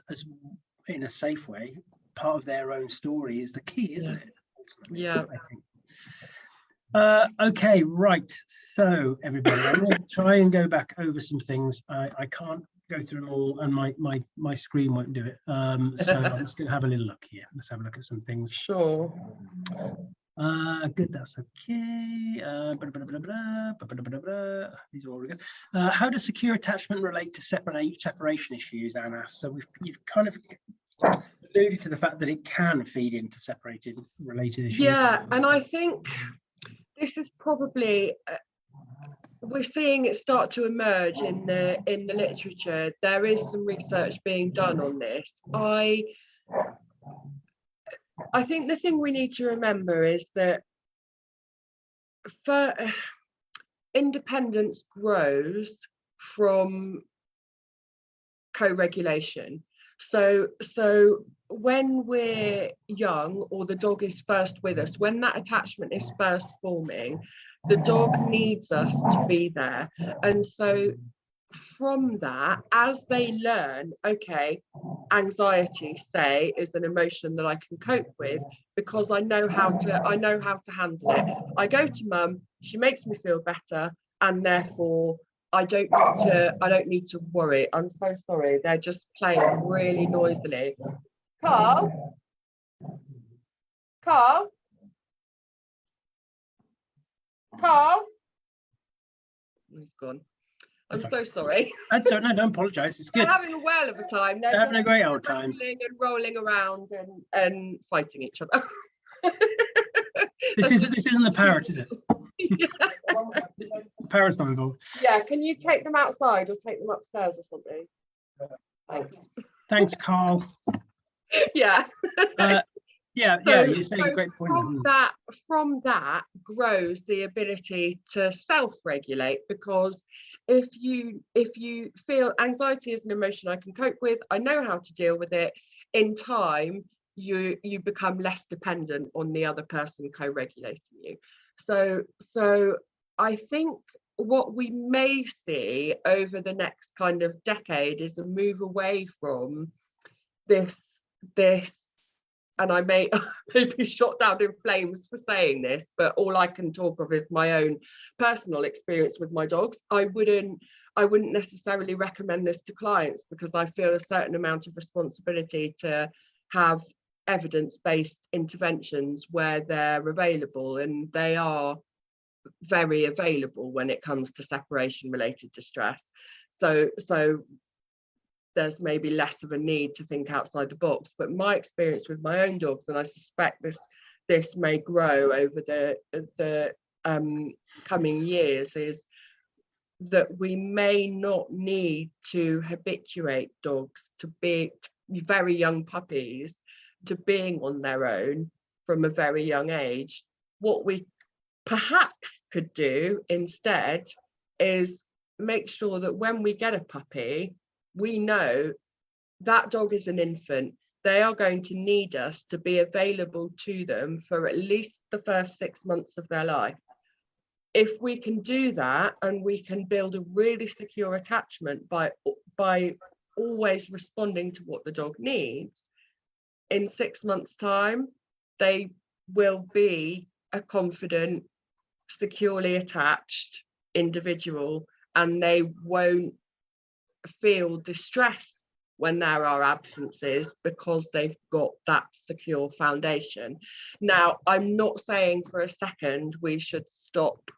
in a safe way part of their own story is the key, isn't it? Ultimately, yeah, I think. Okay, right. So everybody, I'm going to try and go back over some things. I can't go through them all, and my screen won't do it. So I'm just going to have a little look here. Let's have a look at some things. Sure. Good, that's okay. These are all good. How does secure attachment relate to separation issues, Anna? So you've kind of alluded to the fact that it can feed into related issues. Yeah, and I think this is probably we're seeing it start to emerge in the literature. There is some research being done on this. I think the thing we need to remember is that independence grows from co-regulation. So when we're young, or the dog is first with us, when that attachment is first forming, the dog needs us to be there. And so from that, as they learn, okay, anxiety, say, is an emotion that I can cope with because I know how to handle it. I go to mum, she makes me feel better, and therefore I don't need to worry. I'm so sorry, they're just playing really noisily. Carl? He's gone. I'm so sorry. That's no, don't apologise. It's good. They're having a whale of a time. They're having a great old time. And rolling around and fighting each other. This isn't the parrot, is it? Yeah. The parrot's not involved. Yeah, can you take them outside or take them upstairs or something? Thanks. Thanks, Carl. Yeah. You say a great point. From that grows the ability to self-regulate, because if you feel anxiety is an emotion I can cope with, I know how to deal with it, in time you become less dependent on the other person co-regulating you. So I think what we may see over the next kind of decade is a move away from this, and I may be shot down in flames for saying this, but all I can talk of is my own personal experience with my dogs. I wouldn't necessarily recommend this to clients, because I feel a certain amount of responsibility to have evidence-based interventions where they're available, and they are very available when it comes to separation-related distress. So there's maybe less of a need to think outside the box. But my experience with my own dogs, and I suspect this may grow over the coming years, is that we may not need to habituate dogs to be very young puppies to being on their own from a very young age. What we perhaps could do instead is make sure that when we get a puppy, we know that dog is an infant. They are going to need us to be available to them for at least the first 6 months of their life. If we can do that, and we can build a really secure attachment by always responding to what the dog needs, in 6 months' time, they will be a confident, securely attached individual, and they won't feel distress when there are absences, because they've got that secure foundation. Now, I'm not saying for a second we should stop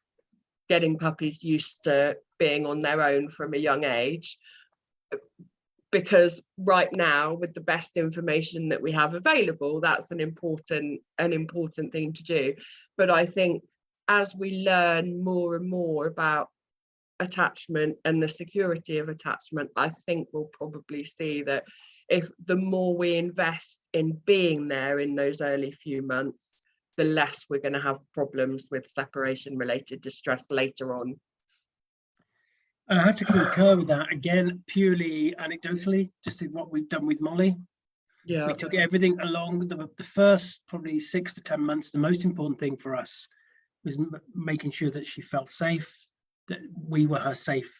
getting puppies used to being on their own from a young age, because right now, with the best information that we have available, that's an important thing to do. But I think as we learn more and more about attachment and the security of attachment, I think we'll probably see that if the more we invest in being there in those early few months, the less we're going to have problems with separation related distress later on. And I have to concur with that, again, purely anecdotally, just in what we've done with Molly. Yeah, we took everything along. The first probably 6 to 10 months, the most important thing for us was making sure that she felt safe, that we were her safe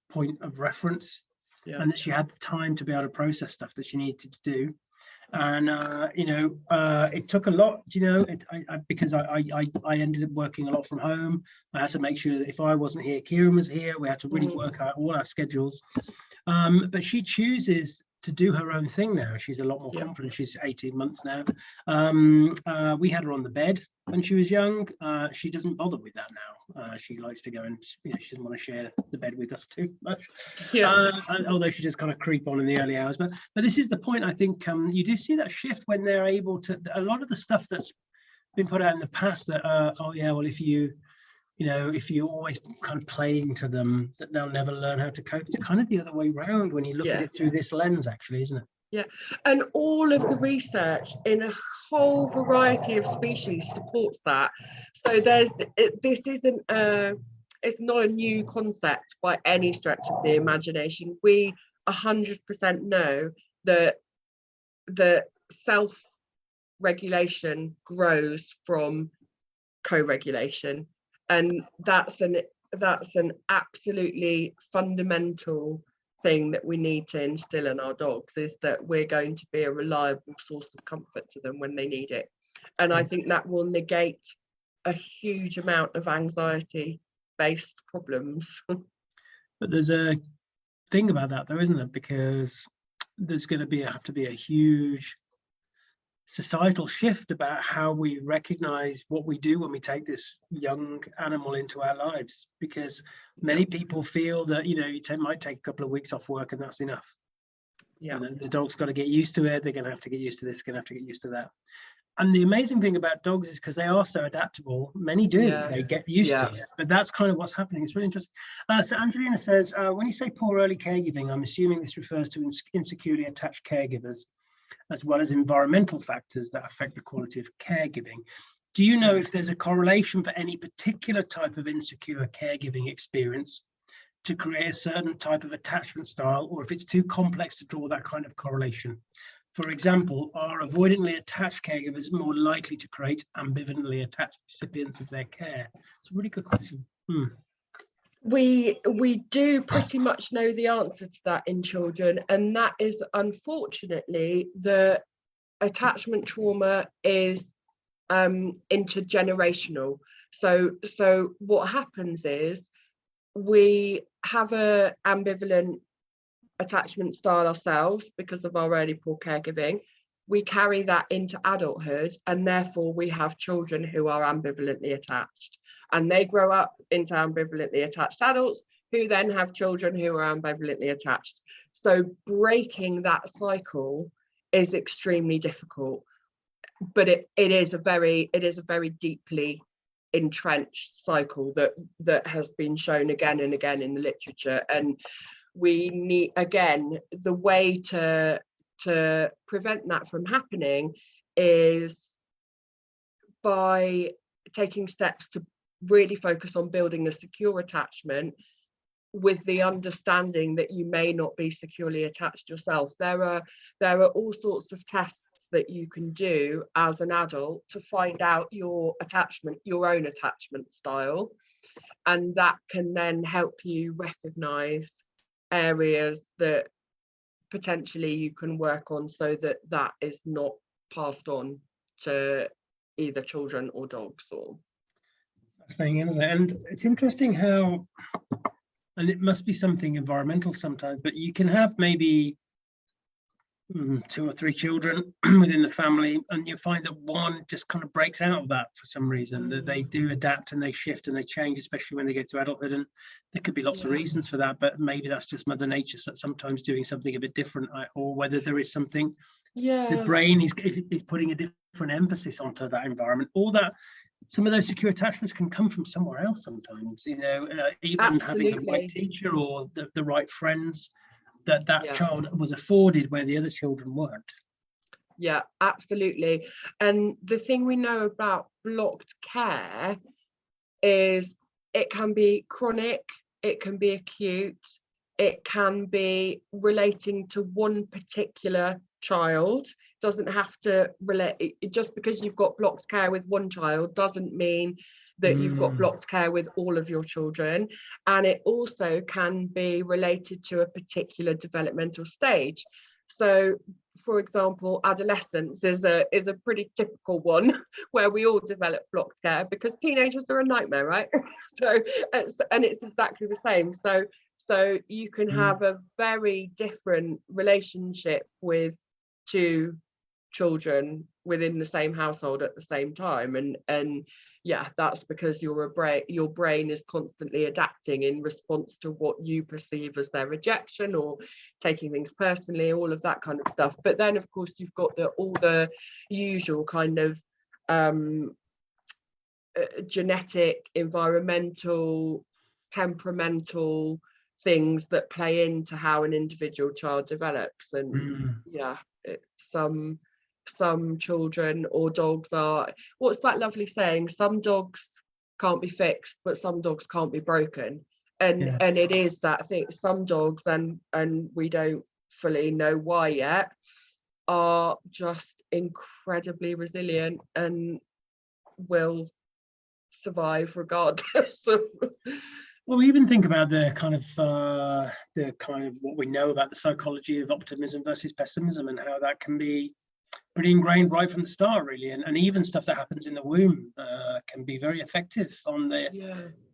point of reference, and that she had the time to be able to process stuff that she needed to do. And it took a lot, because I ended up working a lot from home. I had to make sure that if I wasn't here, Kieran was here. We had to really work out all our schedules. But she chooses to do her own thing now. She's a lot more confident. She's 18 months now. We had her on the bed when she was young. She doesn't bother with that now. She likes to go and, she doesn't want to share the bed with us too much. Although she just kind of creep on in the early hours. But this is the point. I think you do see that shift when they're able to, a lot of the stuff that's been put out in the past that, if you're always kind of playing to them, that they'll never learn how to cope. It's kind of the other way around when you look at it through this lens, actually, isn't it? Yeah, and all of the research in a whole variety of species supports that. So this isn't it's not a new concept by any stretch of the imagination. We 100% know that the self-regulation grows from co-regulation. And that's an absolutely fundamental thing that we need to instill in our dogs, is that we're going to be a reliable source of comfort to them when they need it. And I think that will negate a huge amount of anxiety-based problems. But there's a thing about that, though, isn't there? Because there's going to have to be a huge societal shift about how we recognize what we do when we take this young animal into our lives, because many people feel that might take a couple of weeks off work and that's enough. The dog's got to get used to it. They're going to have to get used to this, going to have to get used to that. And the amazing thing about dogs is, because they are so adaptable, many do, they get used to it. But that's kind of what's happening. It's really interesting. So Angelina says, when you say poor early caregiving, I'm assuming this refers to insecurely attached caregivers, as well as environmental factors that affect the quality of caregiving. Do you know if there's a correlation for any particular type of insecure caregiving experience to create a certain type of attachment style, or if it's too complex to draw that kind of correlation? For example, are avoidantly attached caregivers more likely to create ambivalently attached recipients of their care? It's a really good question. We do pretty much know the answer to that in children, and that is, unfortunately, the attachment trauma is intergenerational. So what happens is, we have a ambivalent attachment style ourselves because of our early poor caregiving. We carry that into adulthood, and therefore we have children who are ambivalently attached, and they grow up into ambivalently attached adults who then have children who are ambivalently attached. So breaking that cycle is extremely difficult, but it is a very deeply entrenched cycle that has been shown again and again in the literature. And we need, again, the way to prevent that from happening is by taking steps to really focus on building a secure attachment, with the understanding that you may not be securely attached yourself. There are all sorts of tests that you can do as an adult to find out your own attachment style, and that can then help you recognize areas that potentially you can work on, so that is not passed on to either children or dogs. Or fascinating, isn't it? And it's interesting how, and it must be something environmental sometimes, but you can have maybe 2 or 3 children within the family, and you find that one just kind of breaks out of that for some reason, that they do adapt and they shift and they change, especially when they get to adulthood. And there could be lots of reasons for that, but maybe that's just Mother Nature sometimes doing something a bit different, or whether there is something, the brain is putting a different emphasis onto that environment, or that some of those secure attachments can come from somewhere else sometimes, even having the right teacher or the right friends that child was afforded where the other children weren't. Yeah, absolutely. And the thing we know about blocked care is it can be chronic, it can be acute, it can be relating to one particular child. Doesn't have to relate, just because you've got blocked care with one child doesn't mean that you've got blocked care with all of your children. And it also can be related to a particular developmental stage. So for example, adolescence is a pretty typical one where we all develop block care, because teenagers are a nightmare, right? So it's exactly the same. So you can have a very different relationship with two children within the same household at the same time, and yeah, that's because your brain is constantly adapting in response to what you perceive as their rejection or taking things personally, all of that kind of stuff. But then of course you've got all the usual kind of genetic, environmental, temperamental things that play into how an individual child develops. And yeah, some children or dogs are, what's that lovely saying, some dogs can't be fixed but some dogs can't be broken. And it is that thing, some dogs, and we don't fully know why yet, are just incredibly resilient and will survive regardless of. Well, we even think about the kind of what we know about the psychology of optimism versus pessimism, and how that can be pretty ingrained right from the start, really, and even stuff that happens in the womb can be very effective on the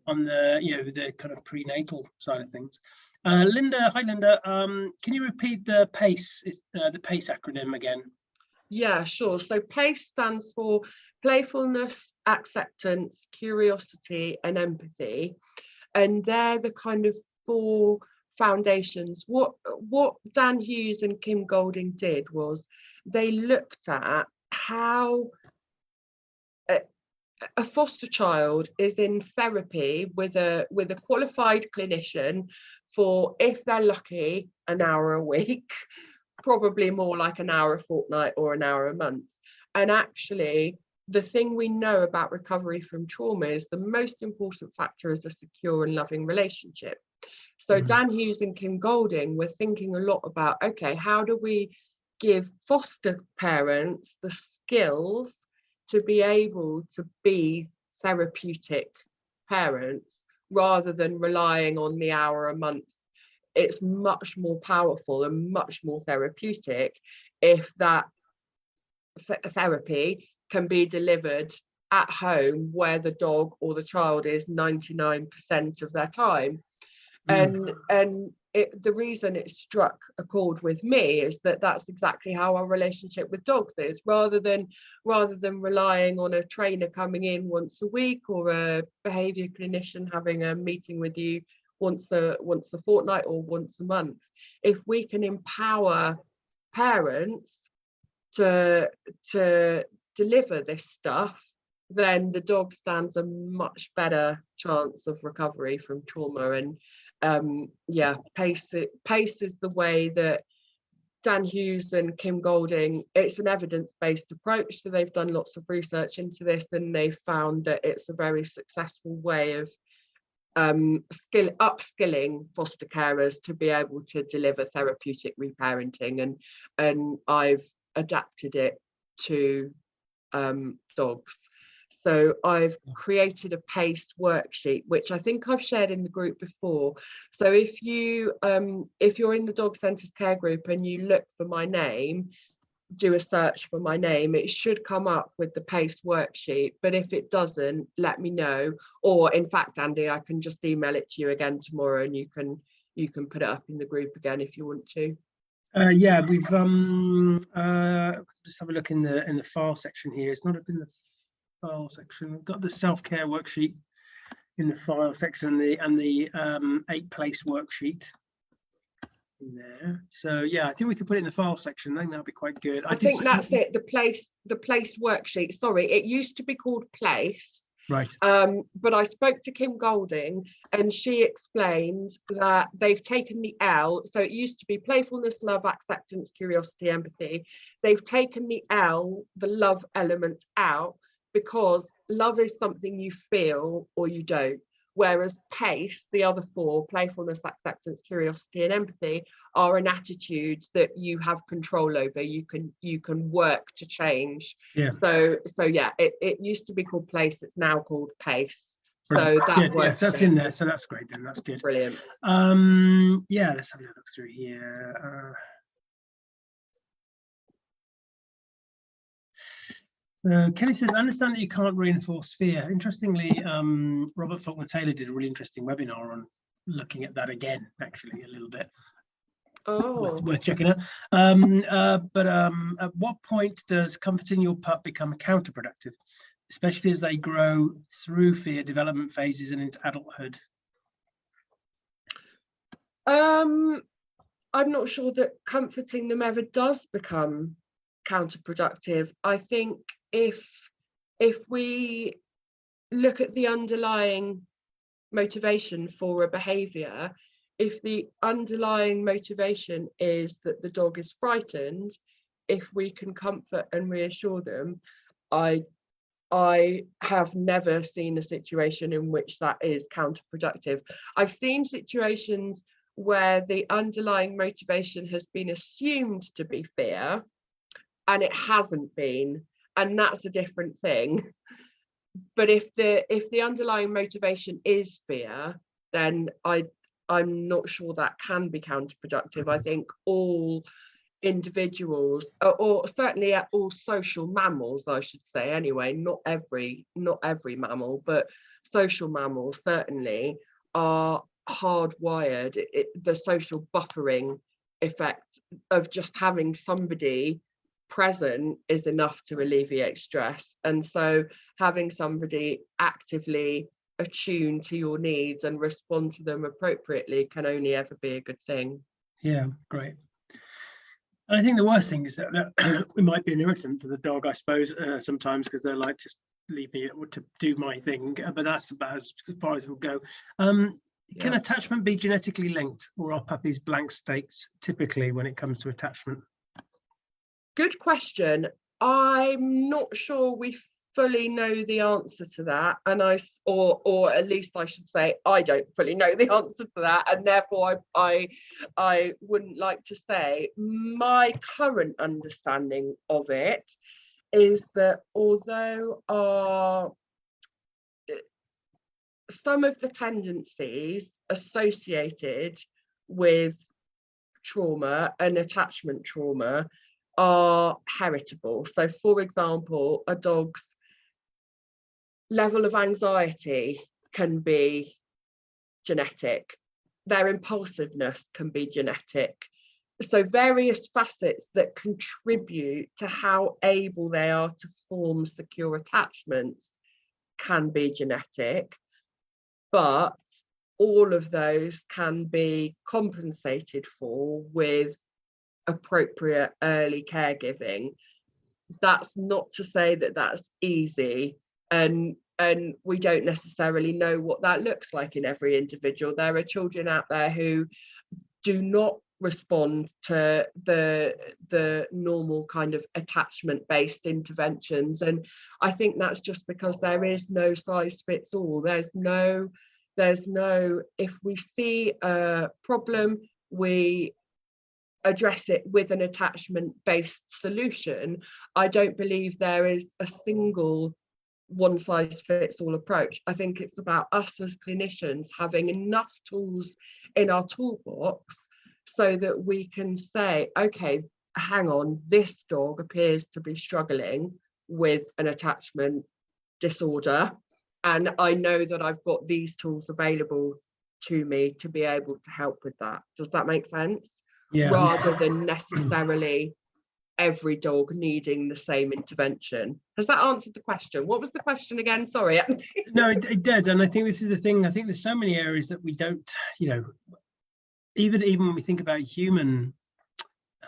the kind of prenatal side of things. Linda, hi Linda. Can you repeat the PACE acronym again? Yeah, sure. So PACE stands for playfulness, acceptance, curiosity, and empathy. And they're the kind of 4 foundations. What Dan Hughes and Kim Golding did was they looked at how a foster child is in therapy with a qualified clinician for, if they're lucky, an hour a week, probably more like an hour a fortnight or an hour a month. And actually, the thing we know about recovery from trauma is the most important factor is a secure and loving relationship. So Dan Hughes and Kim Golding were thinking a lot about, okay, how do we give foster parents the skills to be able to be therapeutic parents rather than relying on the hour a month. It's much more powerful and much more therapeutic if that therapy can be delivered at home, where the dog or the child is 99% of their time. And the reason it struck a chord with me is that that's exactly how our relationship with dogs is. Rather than relying on a trainer coming in once a week or a behaviour clinician having a meeting with you once a fortnight or once a month, if we can empower parents to deliver this stuff, then the dog stands a much better chance of recovery from trauma. And PACE is the way that Dan Hughes and Kim Golding, it's an evidence-based approach, so they've done lots of research into this, and they've found that it's a very successful way of upskilling foster carers to be able to deliver therapeutic reparenting, and I've adapted it to dogs. So I've created a PACE worksheet, which I think I've shared in the group before. So if you're in the dog-centered care group and you look for my name, do a search for my name, it should come up with the PACE worksheet. But if it doesn't, let me know. Or in fact, Andy, I can just email it to you again tomorrow, and you can put it up in the group again if you want to. Yeah, we've just have a look in the file section here. It's not up in the file section. We've got the self-care worksheet in the file section, and the 8 PACE worksheet in there. So yeah, I think we could put it in the file section. I think that'd be quite good. I think that's it. The PACE worksheet. Sorry, it used to be called PACE. Right. But I spoke to Kim Golding, and she explained that they've taken the L. So it used to be playfulness, love, acceptance, curiosity, empathy. They've taken the L, the love element, out, because love is something you feel or you don't. Whereas PACE, the other 4, playfulness, acceptance, curiosity, and empathy, are an attitude that you have control over. You can work to change. Yeah. So yeah, it used to be called PACE. It's now called PACE. So that works. Yes, that's in there. So that's great then. That's good. Brilliant. Yeah, let's have a look through here. Kelly says, I understand that you can't reinforce fear. Interestingly, Robert Faulkner-Taylor did a really interesting webinar on looking at that again, actually, a little bit. Oh, Worth checking out. But at what point does comforting your pup become counterproductive, especially as they grow through fear development phases and into adulthood? I'm not sure that comforting them ever does become counterproductive. I think if we look at the underlying motivation for a behaviour, if the underlying motivation is that the dog is frightened, if we can comfort and reassure them, I have never seen a situation in which that is counterproductive. I've seen situations where the underlying motivation has been assumed to be fear and it hasn't been, and that's a different thing. But if the underlying motivation is fear, then I'm not sure that can be counterproductive. I think all individuals, or certainly all social mammals, I should say anyway, not every mammal, but social mammals certainly are hardwired. The social buffering effect of just having somebody present is enough to alleviate stress, and so having somebody actively attune to your needs and respond to them appropriately can only ever be a good thing. Yeah, great. And I think the worst thing is that we might be an irritant to the dog, I suppose, sometimes, because they're like, just leave me to do my thing. But that's about as far as we'll go. Can attachment be genetically linked, or are puppies blank states typically when it comes to attachment? Good question. I'm not sure we fully know the answer to that, and or at least I should say I don't fully know the answer to that, and therefore I wouldn't like to say. My current understanding of it is that although some of the tendencies associated with trauma and attachment trauma are heritable. So, for example, a dog's level of anxiety can be genetic. Their impulsiveness can be genetic. So various facets that contribute to how able they are to form secure attachments can be genetic, but all of those can be compensated for with appropriate early caregiving. That's not to say that that's easy, and we don't necessarily know what that looks like in every individual. There are children out there who do not respond to the normal kind of attachment-based interventions, and I think that's just because there is no size fits all. There's no if we see a problem, we address it with an attachment-based solution. I don't believe there is a single one-size-fits-all approach. I think it's about us as clinicians having enough tools in our toolbox so that we can say, okay, hang on, this dog appears to be struggling with an attachment disorder, and I know that I've got these tools available to me to be able to help with that. Does that make sense? Yeah. Rather than necessarily every dog needing the same intervention. Has that answered the question? What was the question again? Sorry. No, it did. And I think this is the thing. I think there's so many areas that we don't, even when we think about human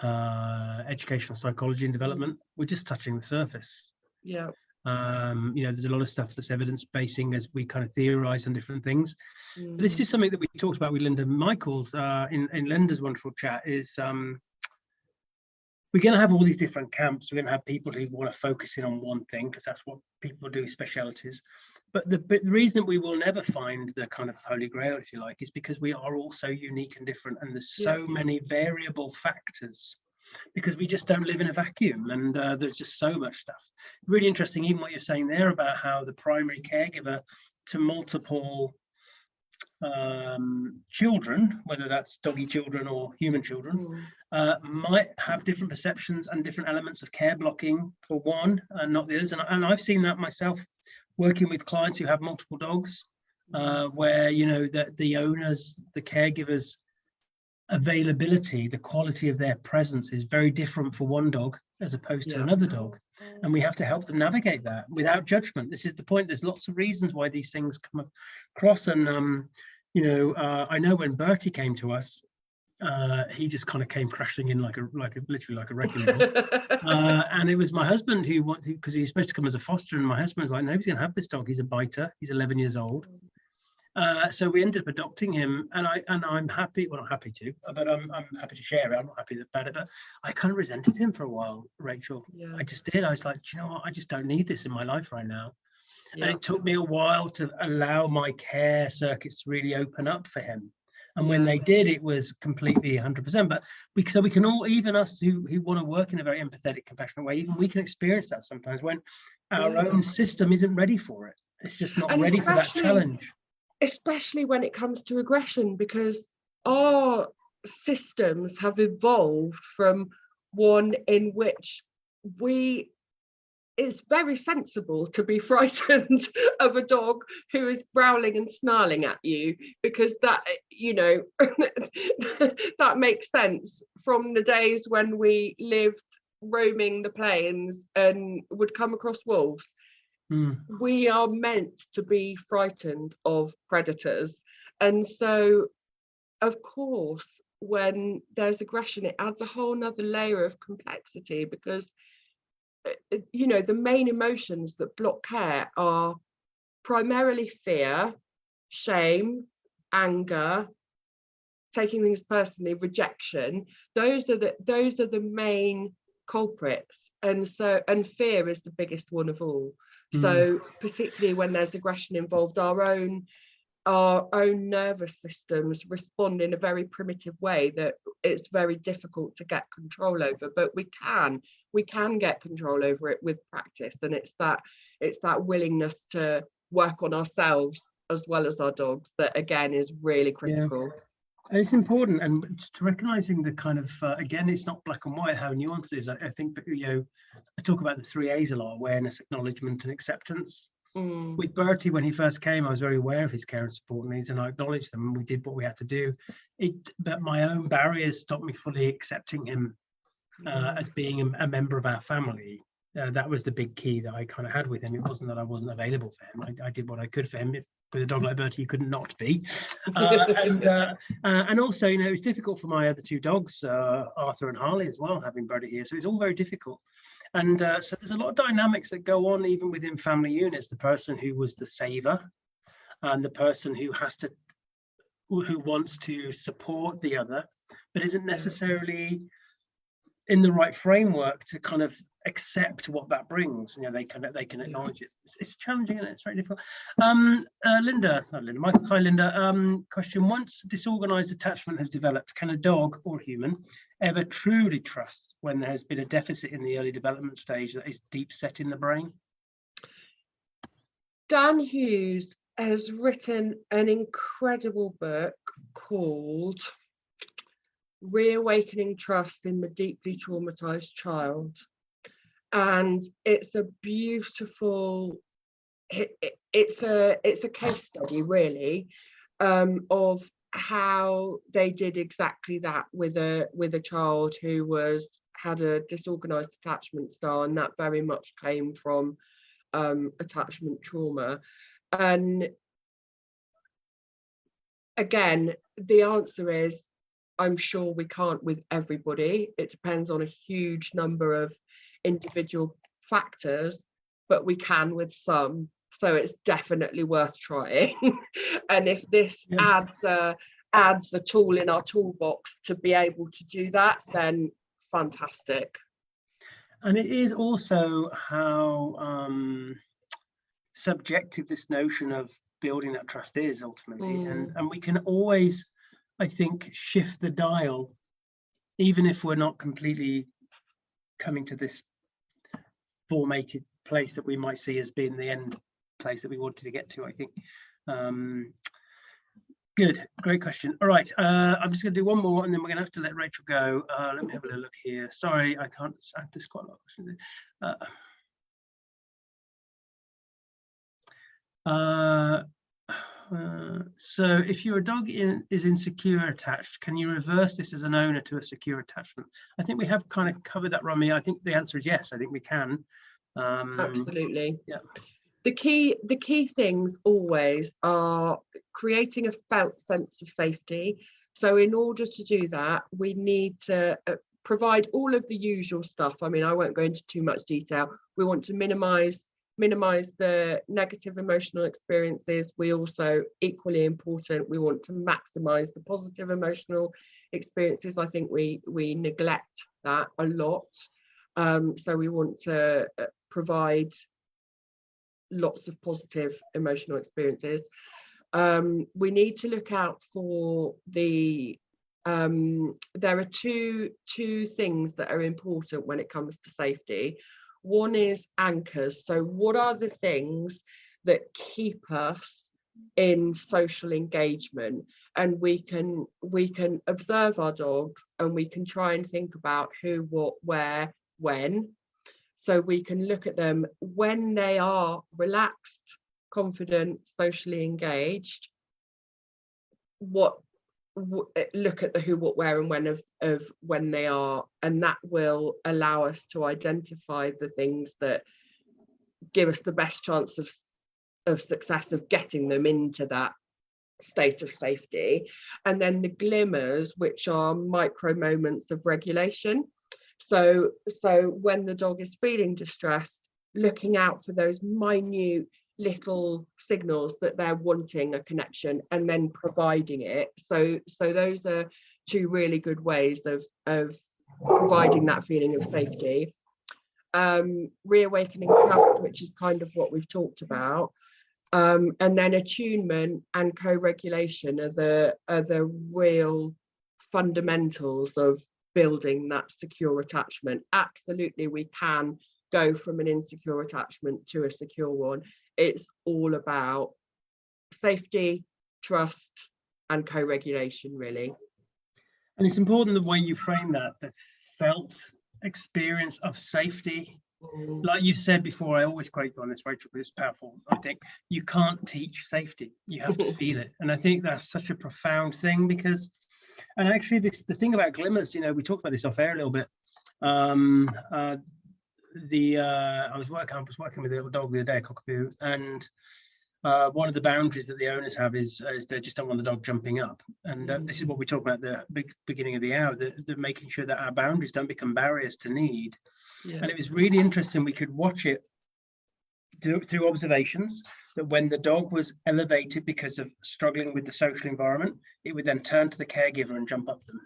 educational psychology and development, we're just touching the surface. Yeah. There's a lot of stuff that's evidence-basing as we kind of theorize on different things. But this is something that we talked about with Linda Michaels in Linda's wonderful chat, is we're going to have all these different camps. We're going to have people who want to focus in on one thing, because that's what people do, specialities. But the reason we will never find the kind of holy grail, if you like, is because we are all so unique and different, and there's so many variable factors, because we just don't live in a vacuum, and there's just so much stuff. Really interesting, even what you're saying there about how the primary caregiver to multiple children, whether that's doggy children or human children, might have different perceptions and different elements of care blocking for one and not the others. And I've seen that myself working with clients who have multiple dogs, where, you know, the owners, the caregivers availability, the quality of their presence is very different for one dog as opposed to another dog, and we have to help them navigate that without judgment. This is the point. There's lots of reasons why these things come across, and you know, I know when Bertie came to us, he just kind of came crashing in like literally like a wrecking ball. And it was my husband who wanted, because he was supposed to come as a foster, and my husband was like, nobody's gonna have this dog, he's a biter, he's 11 years old. So we ended up adopting him, and I'm happy. Well, not happy to, but I'm happy to share it. I'm not happy about it, but I kind of resented him for a while, Rachel. I just did. I was like, do you know what? I just don't need this in my life right now. And it took me a while to allow my care circuits to really open up for him. And when they did, it was completely 100%. But we can all, even us who want to work in a very empathetic, compassionate way, even we can experience that sometimes when our own system isn't ready for it. It's just not ready for that challenge. Especially when it comes to aggression, because our systems have evolved from one in which it's very sensible to be frightened of a dog who is growling and snarling at you, because that, you know, that makes sense from the days when we lived roaming the plains and would come across wolves. We are meant to be frightened of predators, and so of course when there's aggression, it adds a whole nother layer of complexity, because you know, the main emotions that block care are primarily fear, shame, anger, taking things personally, rejection. Those are the main culprits, and fear is the biggest one of all. So particularly when there's aggression involved, our own nervous systems respond in a very primitive way that it's very difficult to get control over, but we can get control over it with practice. And it's that willingness to work on ourselves as well as our dogs that again is really critical. And it's important, and to recognizing the kind of again, it's not black and white how nuanced it is. I think, you know, I talk about the 3 A's a lot: awareness, acknowledgement, and acceptance. With Bertie, when he first came, I was very aware of his care and support needs, and I acknowledged them, and we did what we had to do. But my own barriers stopped me fully accepting him as being a member of our family. That was the big key that I kind of had with him. It wasn't that I wasn't available for him. I did what I could for him. With a dog like Bertie, you could not be. And also, you know, it was difficult for my other 2 dogs, Arthur and Harley, as well, having Bertie here. So it's all very difficult. And so there's a lot of dynamics that go on even within family units. The person who was the saver, and the person who wants to support the other, but isn't necessarily in the right framework to kind of accept what that brings. You know, they can acknowledge it. It's challenging, and it's very difficult. Linda, hi Linda. Question: once disorganized attachment has developed, can a dog or human ever truly trust when there has been a deficit in the early development stage that is deep set in the brain? Dan Hughes has written an incredible book called Reawakening Trust in the Deeply Traumatized Child, and it's a beautiful, it's a case study really, of how they did exactly that with a child who had a disorganized attachment style, and that very much came from attachment trauma. And again, the answer is, I'm sure we can't with everybody. It depends on a huge number of individual factors, but we can with some. So it's definitely worth trying. And if this adds a tool in our toolbox to be able to do that, then fantastic. And it is also how subjective this notion of building that trust is ultimately. And we can always, I think, shift the dial, even if we're not completely coming to this formatted place that we might see as being the end place that we wanted to get to. I think Good, great question. All right, I'm just going to do one more, and then we're going to have to let Rachel go. Let me have a little look here. Sorry, I can't. There's quite a lot of questions. So if your dog is insecure attached, can you reverse this as an owner to a secure attachment? I think we have kind of covered that, Romy. I think the answer is yes. I think we can. Absolutely. Yeah. The key things always are creating a felt sense of safety. So in order to do that, we need to provide all of the usual stuff. I mean, I won't go into too much detail. We want to minimize the negative emotional experiences. We also, equally important, we want to maximize the positive emotional experiences. I think we neglect that a lot. So we want to provide lots of positive emotional experiences. We need to look out for the there are two things that are important when it comes to safety. One is anchors. So what are the things that keep us in social engagement? And we can observe our dogs, and we can try and think about who, what, where, when. So we can look at them when they are relaxed, confident, socially engaged. Look at the who, what, where, and when of when they are, and that will allow us to identify the things that give us the best chance of success of getting them into that state of safety. And then the glimmers, which are micro moments of regulation. So when the dog is feeling distressed, looking out for those minute little signals that they're wanting a connection, and then providing it. So those are two really good ways of providing that feeling of safety. Reawakening trust, which is kind of what we've talked about. And then attunement and co-regulation are the real fundamentals of building that secure attachment. Absolutely, we can go from an insecure attachment to a secure one. It's all about safety, trust, and co-regulation, really. And it's important the way you frame that, the felt experience of safety. Like you said before, I always quote you on this, Rachel, because it's powerful. I think you can't teach safety, you have to feel it. And I think that's such a profound thing, because, and actually the thing about glimmers, you know, we talked about this off air a little bit. I was working with a little dog the other day, a cockapoo, and one of the boundaries that the owners have is they just don't want the dog jumping up. And this is what we talk about at the beginning of the hour, the making sure that our boundaries don't become barriers to need. Yeah. And it was really interesting. We could watch it through observations, that when the dog was elevated because of struggling with the social environment, it would then turn to the caregiver and jump up them.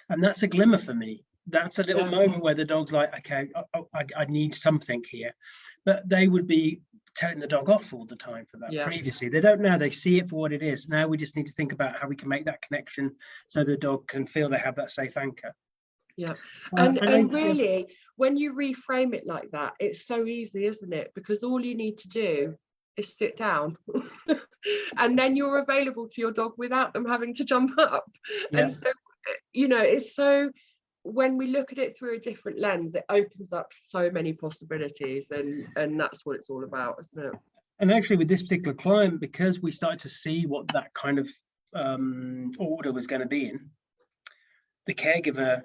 And that's a glimmer for me. That's a little moment where the dog's like, okay, I need something here. But they would be telling the dog off all the time for that. Previously. They don't now, they see it for what it is. Now we just need to think about how we can make that connection so the dog can feel they have that safe anchor. Yeah. And really, when you reframe it like that, it's so easy, isn't it? Because all you need to do is sit down and then you're available to your dog without them having to jump up. Yeah. And so, you know, it's so, when we look at it through a different lens, it opens up so many possibilities, and that's what it's all about, isn't it? And actually with this particular client, because we started to see what that kind of order was going to be in, the caregiver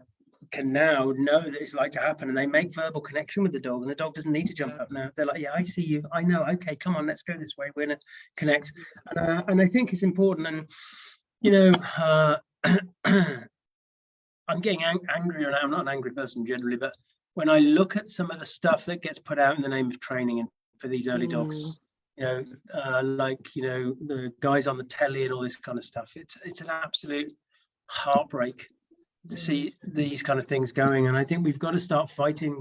can now know that it's like to happen, and they make verbal connection with the dog, and the dog doesn't need to jump up now. They're like, yeah, I see you, I know, okay, come on, let's go this way, we're gonna connect. And I think it's important. And you know, I'm getting angrier now. I'm not an angry person generally, but when I look at some of the stuff that gets put out in the name of training and for these early dogs, you know, like, you know, the guys on the telly and all this kind of stuff, it's an absolute heartbreak to see these kind of things going. And I think we've got to start fighting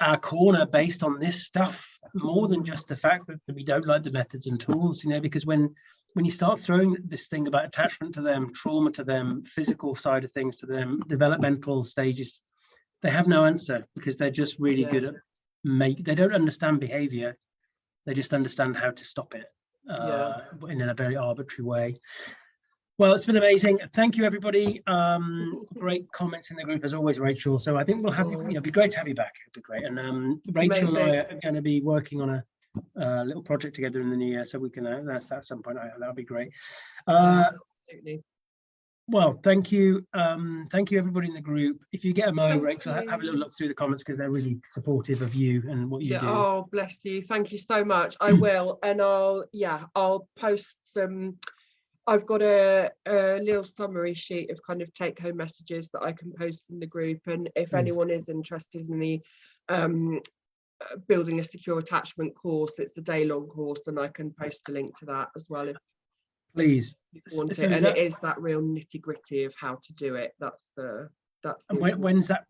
our corner based on this stuff, more than just the fact that we don't like the methods and tools, you know, because when you start throwing this thing about attachment to them, trauma to them, physical side of things to them, developmental stages, they have no answer, because they're just really good at they don't understand behavior, they just understand how to stop it. in a very arbitrary way. Well, it's been amazing. Thank you, everybody. Great comments in the group as always, Rachel. So I think we'll have you. It'd be great to have you back. It'd be great. And Rachel and I are going to be working on a little project together in the new year, so we can announce that at some point. That'll be great. Absolutely. Well, thank you. Thank you, everybody in the group. If you get a mo, Rachel, have a little look through the comments because they're really supportive of you and what you do. Oh, bless you. Thank you so much. I will, and I'll post some. I've got a little summary sheet of kind of take-home messages that I can post in the group, and if anyone is interested in the building a secure attachment course, it's a day-long course, and I can post a link to that as well if please you want it. And it is that real nitty-gritty of how to do it. That's when is that?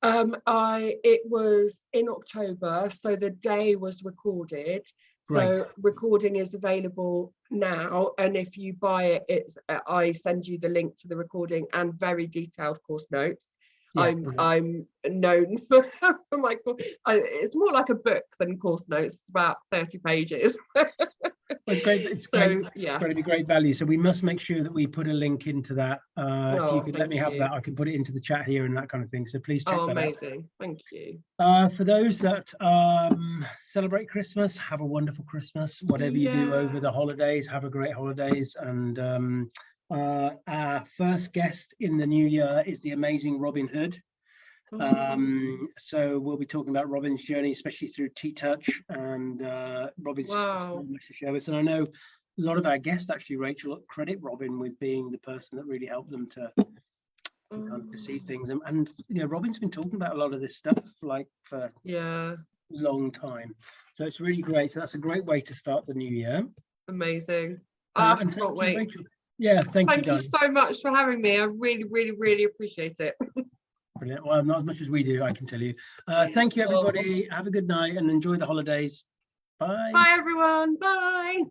It was in October, so the day was recorded. Right. So recording is available now, and if you buy it, I send you the link to the recording and very detailed course notes. Yeah, I'm known for my course. It's more like a book than course notes. It's about 30 pages. Well, it's great. It's great. Yeah, going to be great value. So we must make sure that we put a link into that. If you could let me have that, I can put it into the chat here and that kind of thing. So please check that out. Amazing. Thank you. For those that celebrate Christmas, have a wonderful Christmas. Whatever you do over the holidays, have a great holidays. And our first guest in the new year is the amazing Robin Hood. So we'll be talking about Robin's journey, especially through T-Touch, and Robin's just so much to share with us. And I know a lot of our guests actually, Rachel, credit Robin with being the person that really helped them to kind of perceive things. And you know, Robin's been talking about a lot of this stuff like for a long time. So it's really great. So that's a great way to start the new year. Amazing. I can't wait. Rachel. Yeah, thank you so much for having me. I really, really, really appreciate it. Brilliant. Well, not as much as we do, I can tell you. Thank you, everybody. Have a good night and enjoy the holidays. Bye. Bye, everyone. Bye.